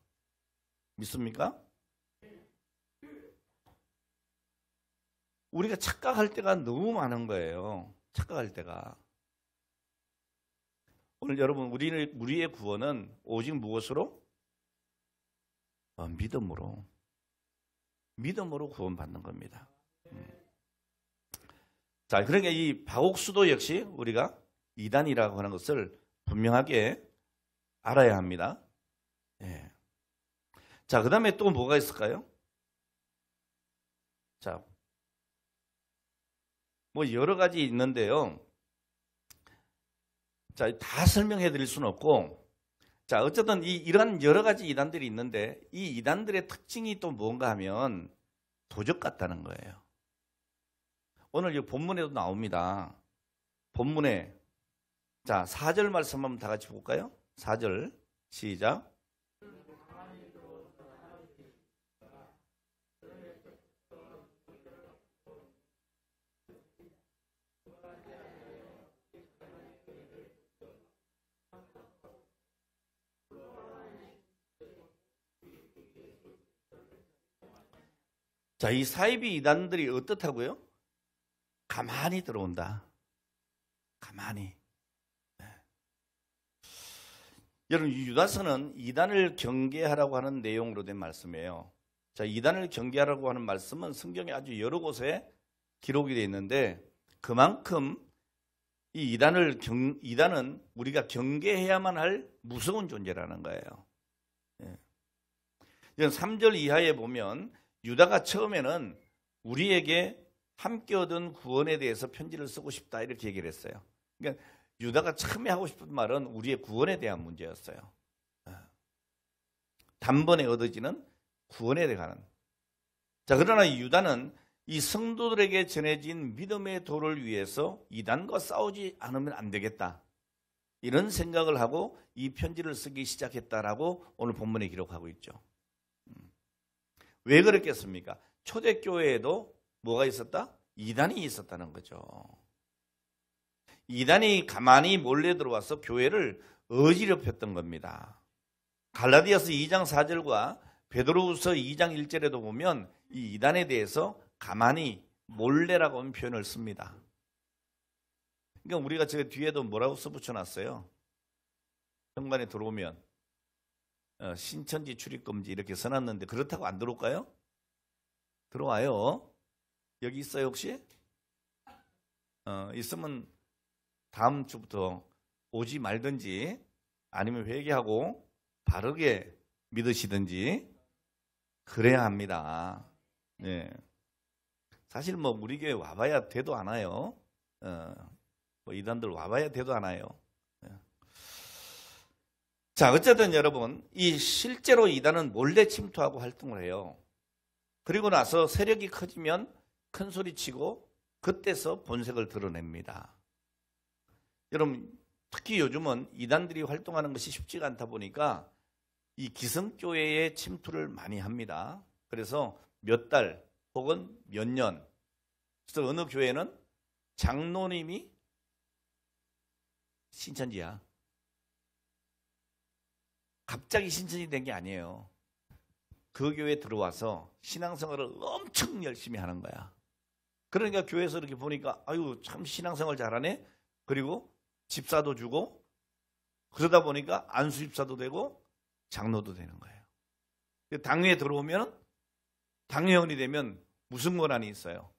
S1: 믿습니까? 우리가 착각할 때가 너무 많은 거예요. 착각할 때가. 오늘 여러분 우리의 구원은 오직 무엇으로? 믿음으로. 믿음으로 구원받는 겁니다. 자, 그러니까 이 바옥수도 역시 우리가 이단이라고 하는 것을 분명하게 알아야 합니다. 예. 자, 그 다음에 또 뭐가 있을까요? 자, 뭐 여러 가지 있는데요. 자, 다 설명해 드릴 수는 없고, 자, 어쨌든 이러한 여러 가지 이단들이 있는데, 이 이단들의 특징이 또 뭔가 하면 도적 같다는 거예요. 오늘 이 본문에도 나옵니다. 본문에, 자, 4절 말씀 한번 다 같이 볼까요? 4절, 시작. 자, 이 사이비 이단들이 어떻다고요? 가만히 들어온다. 가만히. 네. 여러분, 유다서는 이단을 경계하라고 하는 내용으로 된 말씀이에요. 자, 이단을 경계하라고 하는 말씀은 성경에 아주 여러 곳에 기록이 되어 있는데, 그만큼 이 이단은 우리가 경계해야만 할 무서운 존재라는 거예요. 네. 3절 이하에 보면 유다가 처음에는 우리에게 함께 얻은 구원에 대해서 편지를 쓰고 싶다 이렇게 얘기를 했어요. 그러니까 유다가 처음에 하고 싶은 말은 우리의 구원에 대한 문제였어요. 단번에 얻어지는 구원에 대한. 자, 그러나 유다는 이 성도들에게 전해진 믿음의 도를 위해서 이단과 싸우지 않으면 안 되겠다. 이런 생각을 하고 이 편지를 쓰기 시작했다라고 오늘 본문에 기록하고 있죠. 왜 그랬겠습니까? 초대교회에도 뭐가 있었다? 이단이 있었다는 거죠. 이단이 가만히 몰래 들어와서 교회를 어지럽혔던 겁니다. 갈라디아서 2장 4절과 베드로후서 2장 1절에도 보면 이 이단에 대해서 가만히 몰래라고 하는 표현을 씁니다. 그러니까 우리가 저 뒤에도 뭐라고 써붙여놨어요? 현관에 들어오면 신천지 출입금지 이렇게 써놨는데 그렇다고 안 들어올까요? 들어와요. 여기 있어요 혹시? 있으면 다음 주부터 오지 말든지 아니면 회개하고 바르게 믿으시든지 그래야 합니다. 네. 사실 뭐 우리 교회 와봐야 돼도 않아요. 뭐 이단들 와봐야 돼도 않아요. 자, 어쨌든 여러분, 이 실제로 이단은 몰래 침투하고 활동을 해요. 그리고 나서 세력이 커지면 큰 소리 치고 그때서 본색을 드러냅니다. 여러분, 특히 요즘은 이단들이 활동하는 것이 쉽지가 않다 보니까 이 기성교회에 침투를 많이 합니다. 그래서 몇 달 혹은 몇 년, 그래서 어느 교회는 장로님이 신천지야. 갑자기 신천지 된 게 아니에요. 그 교회에 들어와서 신앙생활을 엄청 열심히 하는 거야. 그러니까 교회에서 이렇게 보니까 아유 참 신앙생활 잘하네. 그리고 집사도 주고 그러다 보니까 안수집사도 되고 장로도 되는 거예요. 당회에 들어오면 당회원이 되면 무슨 권한이 있어요?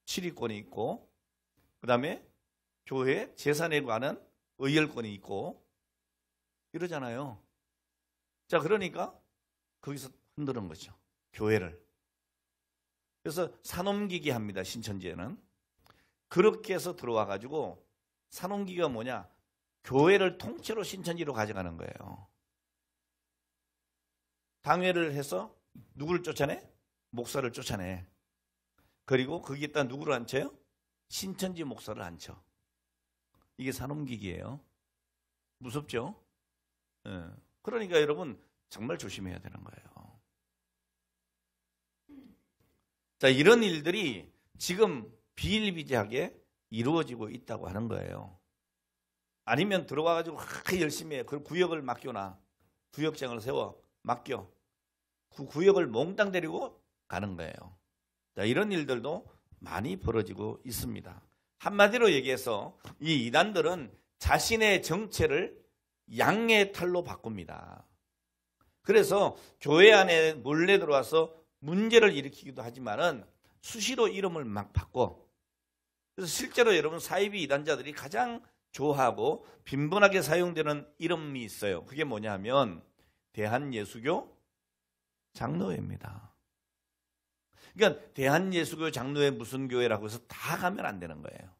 S1: 출입권이 있고 그 다음에 교회 재산에 관한 의결권이 있고 이러잖아요. 자, 그러니까 거기서 흔드는 거죠. 교회를. 그래서 사놈기기 합니다. 신천지에는. 그렇게 해서 들어와 가지고 사놈기기가 뭐냐? 교회를 통째로 신천지로 가져가는 거예요. 당회를 해서 누구를 쫓아내? 목사를 쫓아내. 그리고 거기에다 누구를 앉혀요? 신천지 목사를 앉혀. 이게 사놈기기예요. 무섭죠? 그러니까 여러분 정말 조심해야 되는 거예요. 자, 이런 일들이 지금 비일비재하게 이루어지고 있다고 하는 거예요. 아니면 들어와가지고 열심히 해. 그 구역을 맡겨놔. 구역장을 세워. 맡겨. 그 구역을 몽땅 데리고 가는 거예요. 자, 이런 일들도 많이 벌어지고 있습니다. 한마디로 얘기해서 이 이단들은 자신의 정체를 양의 탈로 바꿉니다. 그래서 교회 안에 몰래 들어와서 문제를 일으키기도 하지만은 수시로 이름을 막 바꿔. 그래서 실제로 여러분 사이비 이단자들이 가장 좋아하고 빈번하게 사용되는 이름이 있어요. 그게 뭐냐 하면 대한예수교 장로회입니다. 그러니까 대한예수교 장로회 무슨 교회라고 해서 다 가면 안 되는 거예요.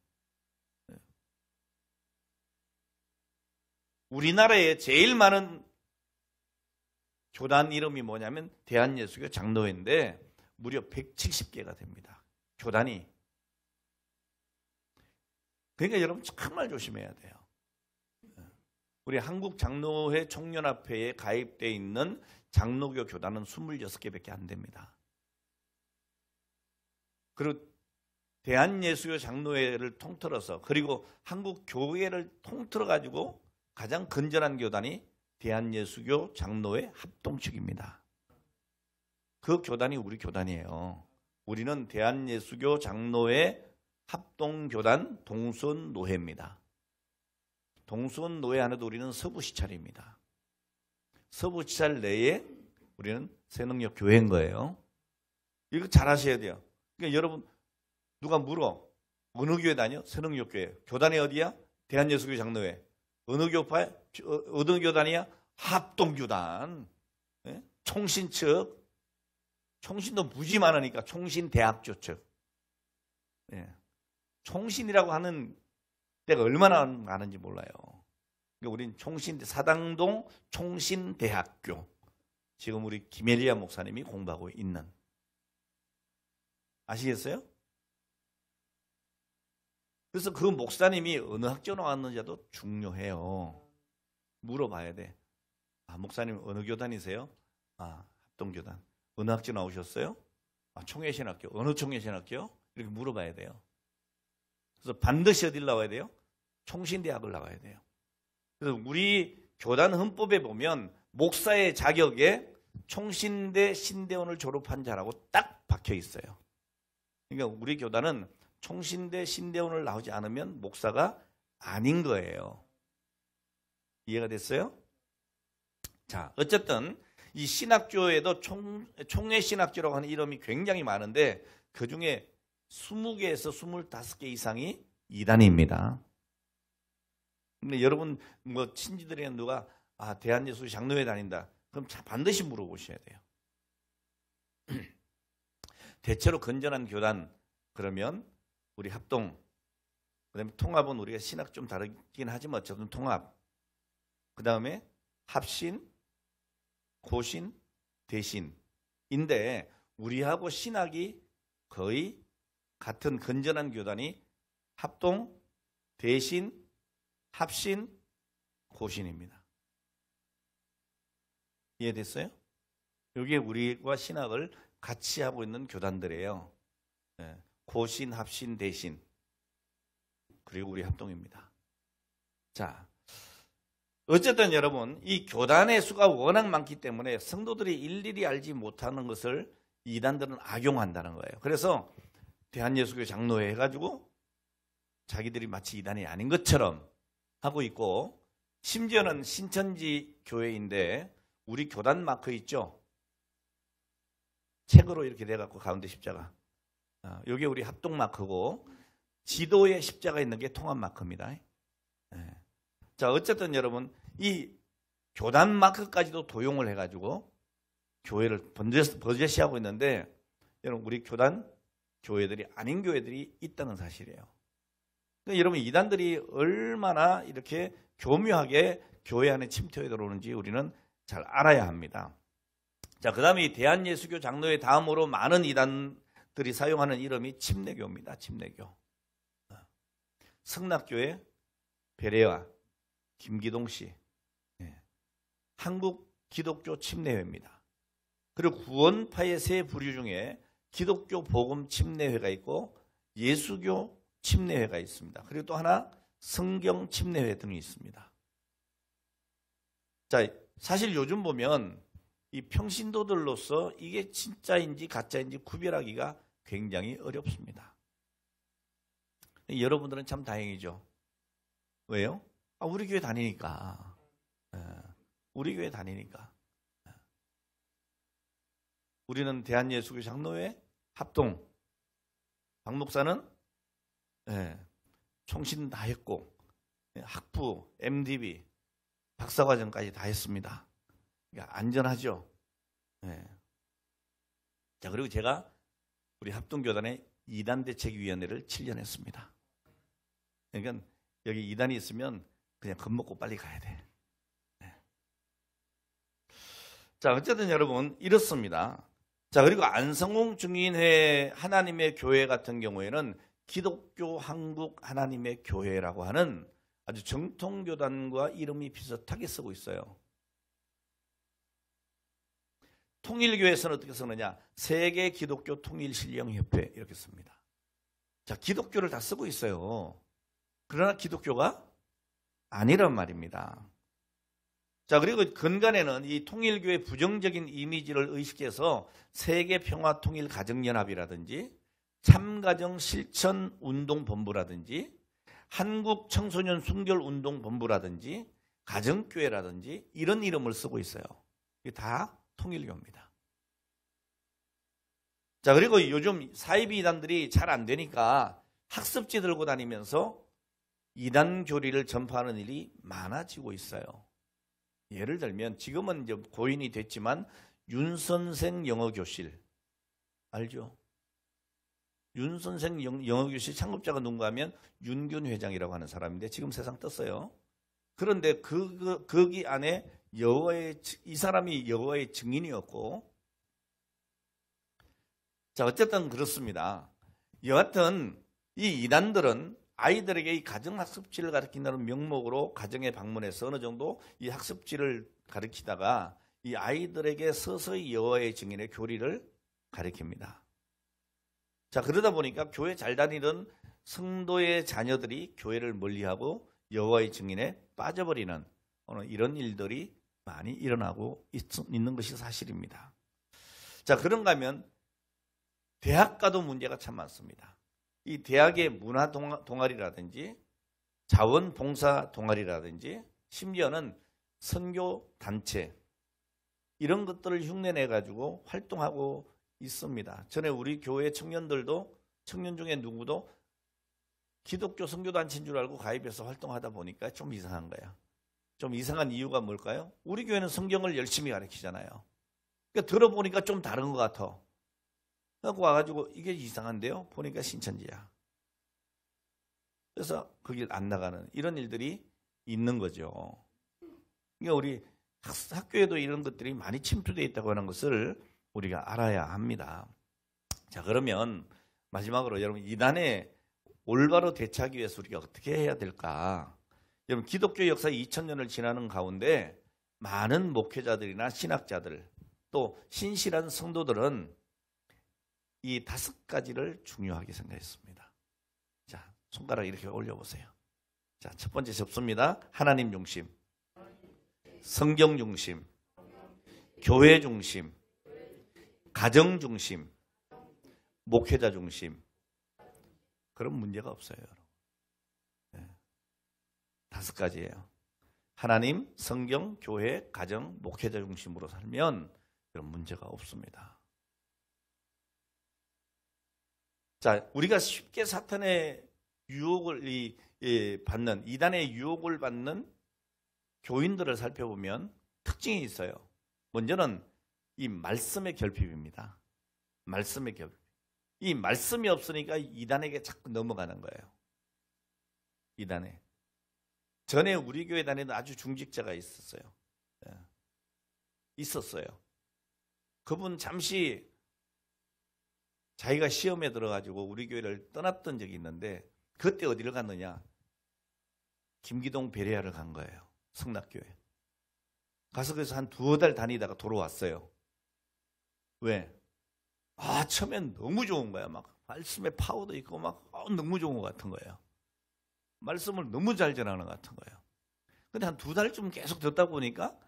S1: 우리나라에 제일 많은 교단 이름이 뭐냐면 대한예수교 장로회인데 무려 170개가 됩니다. 교단이. 그러니까 여러분 정말 조심해야 돼요. 우리 한국장로회 총연합회에 가입되어 있는 장로교 교단은 26개밖에 안 됩니다. 그리고 대한예수교 장로회를 통틀어서 그리고 한국교회를 통틀어 가지고 가장 건전한 교단이 대한예수교 장로회 합동측입니다. 그 교단이 우리 교단이에요. 우리는 대한예수교 장로회 합동교단 동수원노회입니다. 동수원노회 안에도 우리는 서부시찰입니다. 서부시찰 내에 우리는 새능력 교회인 거예요. 이거 잘 아셔야 돼요. 그러니까 여러분 누가 물어 어느 교회 다녀? 새능력 교회. 교단이 어디야? 대한예수교 장로회. 어느 교파야? 어느 교단이야? 합동교단. 예? 총신 측. 총신도 무지 많으니까 총신대학교 측. 예. 총신이라고 하는 데가 얼마나 많은지 몰라요. 그러니까 우린 사당동 총신대학교. 지금 우리 김엘리아 목사님이 공부하고 있는. 아시겠어요? 그래서 그 목사님이 어느 학교 나왔는지도 중요해요. 물어봐야 돼. 아, 목사님 어느 교단이세요? 아, 합동교단. 어느 학교 나오셨어요? 아, 총회신학교. 어느 총회신학교요? 이렇게 물어봐야 돼요. 그래서 반드시 어딜 나와야 돼요? 총신대학을 나와야 돼요. 그래서 우리 교단 헌법에 보면 목사의 자격에 총신대 신대원을 졸업한 자라고 딱 박혀 있어요. 그러니까 우리 교단은 총신대 신대원을 나오지 않으면 목사가 아닌 거예요. 이해가 됐어요? 자, 어쨌든 이 신학교에도 총회 신학교라고 하는 이름이 굉장히 많은데 그 중에 20개에서 25개 이상이 이단입니다. 근데 여러분 뭐 친지들이나 누가 대한예수 장로회 다닌다. 그럼 반드시 물어보셔야 돼요. 대체로 건전한 교단 그러면 우리 합동 그다음에 통합은 우리가 신학 좀 다르긴 하지만 어쨌든 통합 그다음에 합신 고신 대신인데 우리하고 신학이 거의 같은 건전한 교단이 합동 대신 합신 고신입니다. 이해됐어요? 이게 우리와 신학을 같이 하고 있는 교단들이에요. 고신, 합신, 대신 그리고 우리 합동입니다. 자, 어쨌든 여러분 이 교단의 수가 워낙 많기 때문에 성도들이 일일이 알지 못하는 것을 이단들은 악용한다는 거예요. 그래서 대한예수교 장로회 해가지고 자기들이 마치 이단이 아닌 것처럼 하고 있고 심지어는 신천지 교회인데 우리 교단 마크 있죠? 책으로 이렇게 돼갖고 가운데 십자가 여기 우리 합동 마크고 지도에 십자가 있는 게 통합 마크입니다. 자, 어쨌든 여러분 이 교단 마크까지도 도용을 해가지고 교회를 버젓이하고 있는데 여러분 우리 교회들이 아닌 교회들이 있다는 사실이에요. 그러니까 여러분 이단들이 얼마나 이렇게 교묘하게 교회 안에 침투해 들어오는지 우리는 잘 알아야 합니다. 자, 그 다음에 대한예수교 장로회 다음으로 많은 이단들이 사용하는 이름이 침례교입니다. 침례교. 성락교회 베레와 김기동 씨. 한국 기독교 침례회입니다. 그리고 구원파의 세 부류 중에 기독교 복음 침례회가 있고 예수교 침례회가 있습니다. 그리고 또 하나 성경 침례회 등이 있습니다. 자, 사실 요즘 보면 이 평신도들로서 이게 진짜인지 가짜인지 구별하기가 굉장히 어렵습니다. 여러분들은 참 다행이죠. 왜요? 우리 교회 다니니까. 우리 교회 다니니까. 우리는 대한예수교 장로회 합동. 박 목사는 총신 다 했고 학부, MDB, 박사과정까지 다 했습니다. 그러니까 안전하죠. 자, 그리고 제가 우리 합동교단의 이단대책위원회를 7년 했습니다. 그러니까 여기 이단이 있으면 그냥 겁먹고 빨리 가야 돼. 자, 어쨌든 여러분 이렇습니다. 자, 그리고 안성홍 중인회 하나님의 교회 같은 경우에는 기독교 한국 하나님의 교회라고 하는 아주 정통교단과 이름이 비슷하게 쓰고 있어요. 통일교에서는 어떻게 쓰느냐? 세계 기독교 통일신령협회 이렇게 씁니다. 자, 기독교를 다 쓰고 있어요. 그러나 기독교가 아니란 말입니다. 자, 그리고 근간에는 이 통일교의 부정적인 이미지를 의식해서 세계평화통일가정연합이라든지 참가정실천운동본부라든지 한국청소년 순결운동본부라든지 가정교회라든지 이런 이름을 쓰고 있어요. 이게 다 통일교입니다. 자, 그리고 요즘 사이비 이단들이 잘 안 되니까 학습지 들고 다니면서 이단 교리를 전파하는 일이 많아지고 있어요. 예를 들면 지금은 이제 고인이 됐지만 윤선생 영어교실 알죠? 윤선생 영어교실 창업자가 누군가 하면 윤균 회장이라고 하는 사람인데 지금 세상 떴어요. 그런데 거기 안에 이 사람이 여호와의 증인이었고, 자, 어쨌든 그렇습니다. 여하튼 이 이단들은 아이들에게 이 가정학습지를 가르친다는 명목으로 가정에 방문해서 어느 정도 이 학습지를 가르치다가 이 아이들에게 서서히 여호와의 증인의 교리를 가르칩니다. 자, 그러다 보니까 교회 잘 다니던 성도의 자녀들이 교회를 멀리하고 여호와의 증인에 빠져버리는 이런 일들이 많이 일어나고 있는 것이 사실입니다. 자, 그런가 하면 대학가도 문제가 참 많습니다. 이 대학의 문화 동아리라든지 자원봉사 동아리라든지 심지어는 선교 단체 이런 것들을 흉내내 가지고 활동하고 있습니다. 전에 우리 교회 청년들도 청년 중에 누구도 기독교 선교단체인 줄 알고 가입해서 활동하다 보니까 좀 이상한 거야. 좀 이상한 이유가 뭘까요? 우리 교회는 성경을 열심히 가르치잖아요. 그러니까 들어보니까 좀 다른 것 같아. 그래서 와가지고 이게 이상한데요? 보니까 신천지야. 그래서 그 길 안 나가는 이런 일들이 있는 거죠. 그러니까 우리 학교에도 이런 것들이 많이 침투되어 있다고 하는 것을 우리가 알아야 합니다. 자, 그러면 마지막으로 여러분 이단에 올바로 대처하기 위해서 우리가 어떻게 해야 될까? 여러분 기독교 역사 2000년을 지나는 가운데 많은 목회자들이나 신학자들 또 신실한 성도들은 이 5가지를 중요하게 생각했습니다. 자, 손가락 이렇게 올려보세요. 자, 첫 번째 접습니다. 하나님 중심, 성경 중심, 교회 중심, 가정 중심, 목회자 중심. 그런 문제가 없어요. 네. 5가지예요. 하나님, 성경, 교회, 가정, 목회자 중심으로 살면 그런 문제가 없습니다. 자, 우리가 쉽게 사탄의 유혹을 받는, 이단의 유혹을 받는 교인들을 살펴보면 특징이 있어요. 먼저는 이 말씀의 결핍입니다. 말씀의 결핍. 이 말씀이 없으니까 이단에게 자꾸 넘어가는 거예요. 이단에. 전에 우리 교회 다니던 아주 중직자가 있었어요. 있었어요. 그분 잠시 자기가 시험에 들어가지고 우리 교회를 떠났던 적이 있는데 그때 어디를 갔느냐? 김기동 베레아를 간 거예요. 성락교회. 가서 그래서 한 2달 다니다가 돌아왔어요. 왜? 처음엔 너무 좋은 거야. 막 말씀에 파워도 있고 막 너무 좋은 것 같은 거예요. 말씀을 너무 잘 전하는 것 같은 거예요. 근데 한 2달쯤 계속 듣다 보니까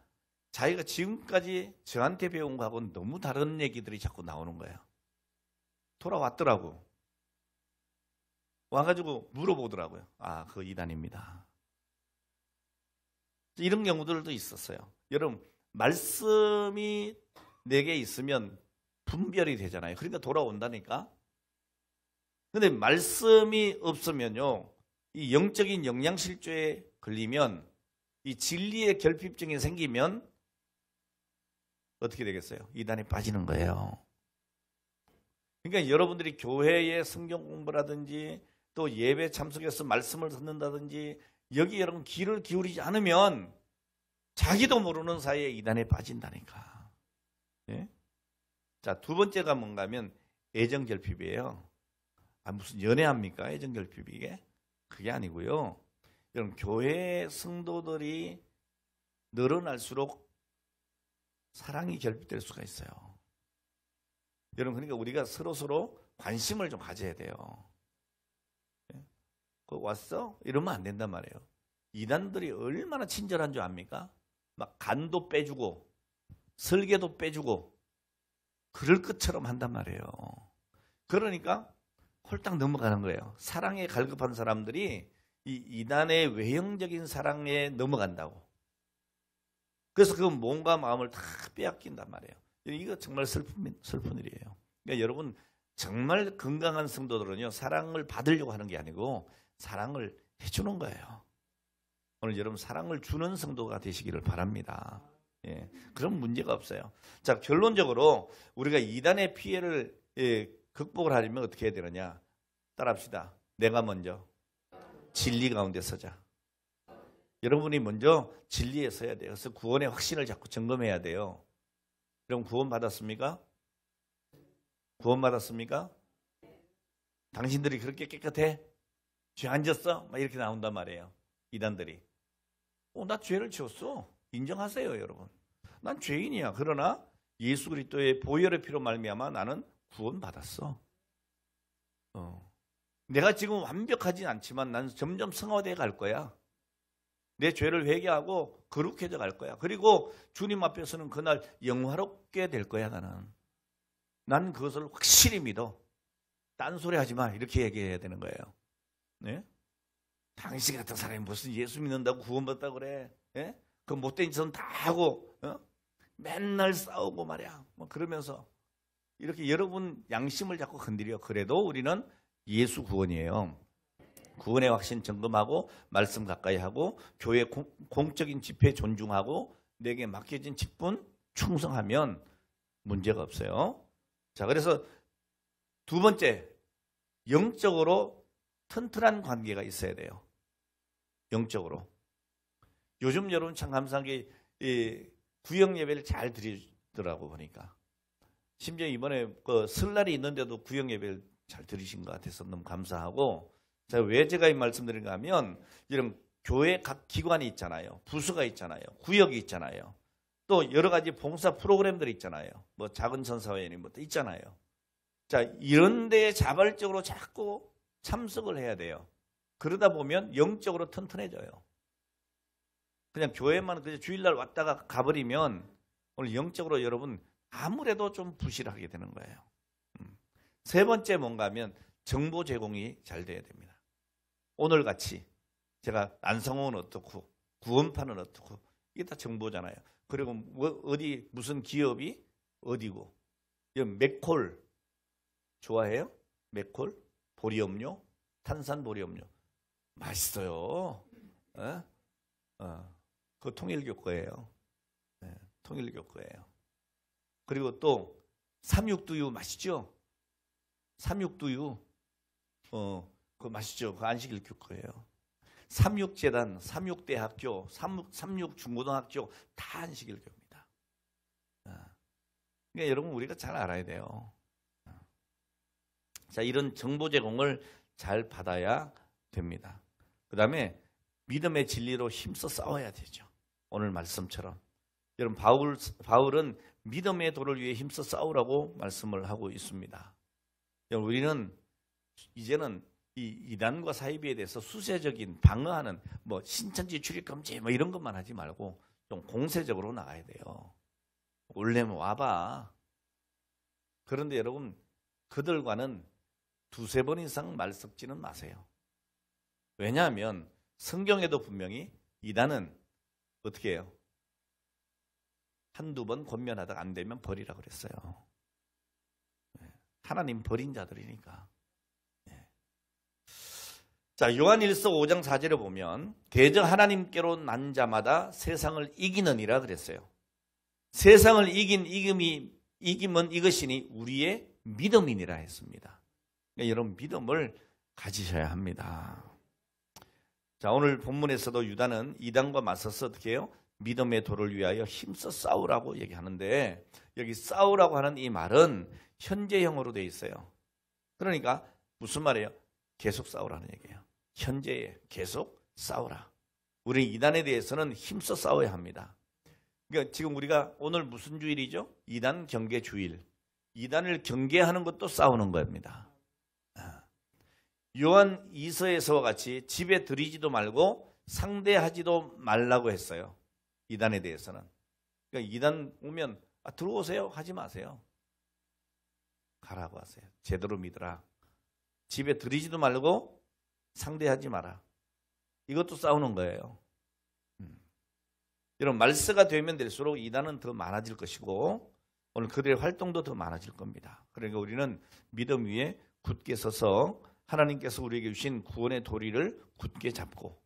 S1: 자기가 지금까지 저한테 배운 거하고는 너무 다른 얘기들이 자꾸 나오는 거예요. 돌아왔더라고. 와가지고 물어보더라고요. 아, 그거 이단입니다. 이런 경우들도 있었어요. 여러분, 말씀이 내게 있으면 분별이 되잖아요. 그러니까 돌아온다니까. 근데 말씀이 없으면요, 이 영적인 영양실조에 걸리면, 이 진리의 결핍증이 생기면 어떻게 되겠어요? 이단에 빠지는 거예요. 그러니까 여러분들이 교회에 성경 공부라든지 또 예배 참석해서 말씀을 듣는다든지 여기 여러분 귀를 기울이지 않으면 자기도 모르는 사이에 이단에 빠진다니까. 예? 자, 두 번째가 뭔가 하면 애정결핍이에요. 아, 무슨 연애합니까? 애정결핍이 이게? 그게 아니고요. 여러분, 교회 성도들이 늘어날수록 사랑이 결핍될 수가 있어요. 여러분, 그러니까 우리가 서로 관심을 좀 가져야 돼요. 그 왔어? 이러면 안 된단 말이에요. 이단들이 얼마나 친절한 줄 압니까? 막 간도 빼주고 설계도 빼주고 그럴 것처럼 한단 말이에요. 그러니까 홀딱 넘어가는 거예요. 사랑에 갈급한 사람들이 이 이단의 외형적인 사랑에 넘어간다고. 그래서 그 몸과 마음을 다 빼앗긴단 말이에요. 이거 정말 슬픈 일이에요. 그러니까 여러분, 정말 건강한 성도들은요, 사랑을 받으려고 하는 게 아니고 사랑을 해주는 거예요. 오늘 여러분, 사랑을 주는 성도가 되시기를 바랍니다. 예, 그런 문제가 없어요. 자, 결론적으로 우리가 이단의 피해를 극복을 하려면 어떻게 해야 되느냐? 따라합시다. 내가 먼저 진리 가운데 서자. 여러분이 먼저 진리에 서야 돼요. 그래서 구원의 확신을 자꾸 점검해야 돼요. 여러분, 구원 받았습니까? 구원 받았습니까? 당신들이 그렇게 깨끗해? 죄 안 졌어? 막 이렇게 나온단 말이에요. 이단들이. 나 죄를 지었어. 인정하세요, 여러분. 난 죄인이야. 그러나 예수 그리스도의 보혈의 피로 말미암아 나는 구원 받았어. 내가 지금 완벽하진 않지만 난 점점 성화되어 갈 거야. 내 죄를 회개하고 거룩해져 갈 거야. 그리고 주님 앞에서는 그날 영화롭게 될 거야, 나는. 난 그것을 확실히 믿어. 딴소리 하지 마. 이렇게 얘기해야 되는 거예요. 네? 당신 같은 사람이 무슨 예수 믿는다고 구원받았다고 그래? 예? 그 못된 짓은 다 하고 맨날 싸우고 말이야. 뭐 그러면서 이렇게 여러분 양심을 자꾸 건드려. 그래도 우리는 예수 구원이에요. 구원의 확신 점검하고 말씀 가까이 하고 교회 공적인 집회 존중하고 내게 맡겨진 직분 충성하면 문제가 없어요. 자, 그래서 두 번째, 영적으로 튼튼한 관계가 있어야 돼요. 영적으로. 요즘 여러분 참 감사한 게 구역 예배를 잘 드리더라고 보니까. 심지어 이번에 그 설날이 있는데도 구역 예배를 잘 드리신 것 같아서 너무 감사하고. 자, 왜 제가 이 말씀드린가 하면 이런 교회 각 기관이 있잖아요. 부서가 있잖아요. 구역이 있잖아요. 또 여러 가지 봉사 프로그램들이 있잖아요. 뭐 작은 선사회니 뭐 있잖아요. 자, 이런 데에 자발적으로 자꾸 참석을 해야 돼요. 그러다 보면 영적으로 튼튼해져요. 그냥 교회만 그냥 주일날 왔다가 가버리면 오늘 영적으로 여러분 아무래도 좀 부실하게 되는 거예요. 세 번째 뭔가 하면 정보 제공이 잘 돼야 됩니다. 오늘같이 제가 안성호는 어떻고 구원파는 어떻고 이게 다 정보잖아요. 그리고 뭐 어디 무슨 기업이 어디고 맥콜 좋아해요? 맥콜? 보리음료? 탄산 보리음료 맛있어요. 그거 통일교 거예요. 네, 통일교 거예요. 그리고 또 삼육두유 맛있죠? 삼육두유 그거 맛있죠? 그 안식일교 거예요. 삼육재단, 삼육대학교, 삼육중고등학교 다 안식일교입니다. 그러니까 여러분 우리가 잘 알아야 돼요. 자, 이런 정보 제공을 잘 받아야 됩니다. 그 다음에 믿음의 진리로 힘써 싸워야 되죠. 오늘 말씀처럼. 여러분 바울은 믿음의 도를 위해 힘써 싸우라고 말씀을 하고 있습니다. 여러분, 우리는 이제는 이 이단과 사이비에 대해서 수세적인 방어하는 뭐 신천지 출입금지 뭐 이런 것만 하지 말고 좀 공세적으로 나가야 돼요. 올래면 와봐. 그런데 여러분 그들과는 두세 번 이상 말 섞지는 마세요. 왜냐하면 성경에도 분명히 이단은 어떻게 해요? 한두 번 권면하다가 안 되면 버리라 그랬어요. 하나님 버린 자들이니까. 자, 요한일서 5장 4절에 보면 대저 하나님께로 난 자마다 세상을 이기느니라 그랬어요. 세상을 이긴 이김은 이것이니 우리의 믿음이니라 했습니다. 그러니까 여러분 믿음을 가지셔야 합니다. 자, 오늘 본문에서도 유다는 이단과 맞서서 어떻게 해요? 믿음의 도를 위하여 힘써 싸우라고 얘기하는데 여기 싸우라고 하는 이 말은 현재형으로 되어 있어요. 그러니까 무슨 말이에요? 계속 싸우라는 얘기예요. 현재에 계속 싸우라. 우리 이단에 대해서는 힘써 싸워야 합니다. 그러니까 지금 우리가 오늘 무슨 주일이죠? 이단 경계 주일. 이단을 경계하는 것도 싸우는 겁니다. 요한 2서에서와 같이 집에 들이지도 말고 상대하지도 말라고 했어요. 이단에 대해서는. 그러니까 이단 오면 들어오세요 하지 마세요. 가라고 하세요. 제대로 믿으라. 집에 들이지도 말고 상대하지 마라. 이것도 싸우는 거예요. 여러분 말세가 되면 될수록 이단은 더 많아질 것이고 오늘 그들의 활동도 더 많아질 겁니다. 그러니까 우리는 믿음 위에 굳게 서서 하나님께서 우리에게 주신 구원의 도리를 굳게 잡고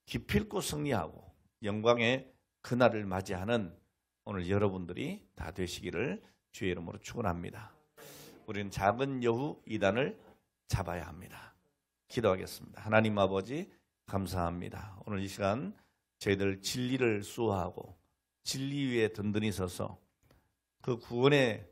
S1: 기필코 승리하고 영광의 그날을 맞이하는 오늘 여러분들이 다 되시기를 주의 이름으로 축원합니다. 우리는 작은 여우 이단을 잡아야 합니다. 기도하겠습니다. 하나님 아버지 감사합니다. 오늘 이 시간 저희들 진리를 수호하고 진리 위에 든든히 서서 그 구원에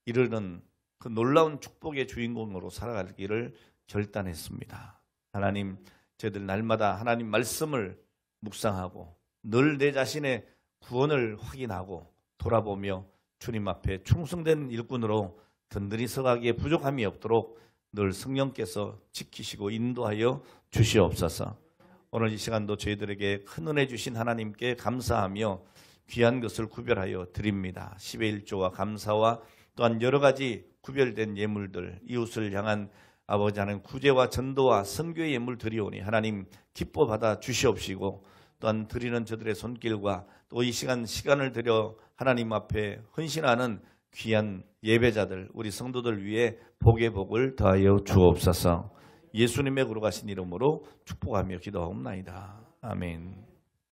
S1: 이르는 그 놀라운 축복의 주인공으로 살아가기를 결단했습니다. 하나님, 저희들 날마다 하나님 말씀을 묵상하고 늘 내 자신의 구원을 확인하고 돌아보며 주님 앞에 충성된 일꾼으로 든든히 서가기에 부족함이 없도록 늘 성령께서 지키시고 인도하여 주시옵소서. 오늘 이 시간도 저희들에게 큰 은혜 주신 하나님께 감사하며 귀한 것을 구별하여 드립니다. 10의 1조와 감사와 또한 여러 가지 구별된 예물들, 이웃을 향한 아버지 하나님 구제와 전도와 선교의 예물 드리오니 하나님 기뻐 받아 주시옵시고 또한 드리는 저들의 손길과 또 이 시간을 들여 하나님 앞에 헌신하는 귀한 예배자들, 우리 성도들 위해 복의 복을 더하여 주옵소서. 예수님의 거룩하신 이름으로 축복하며 기도하옵나이다. 아멘.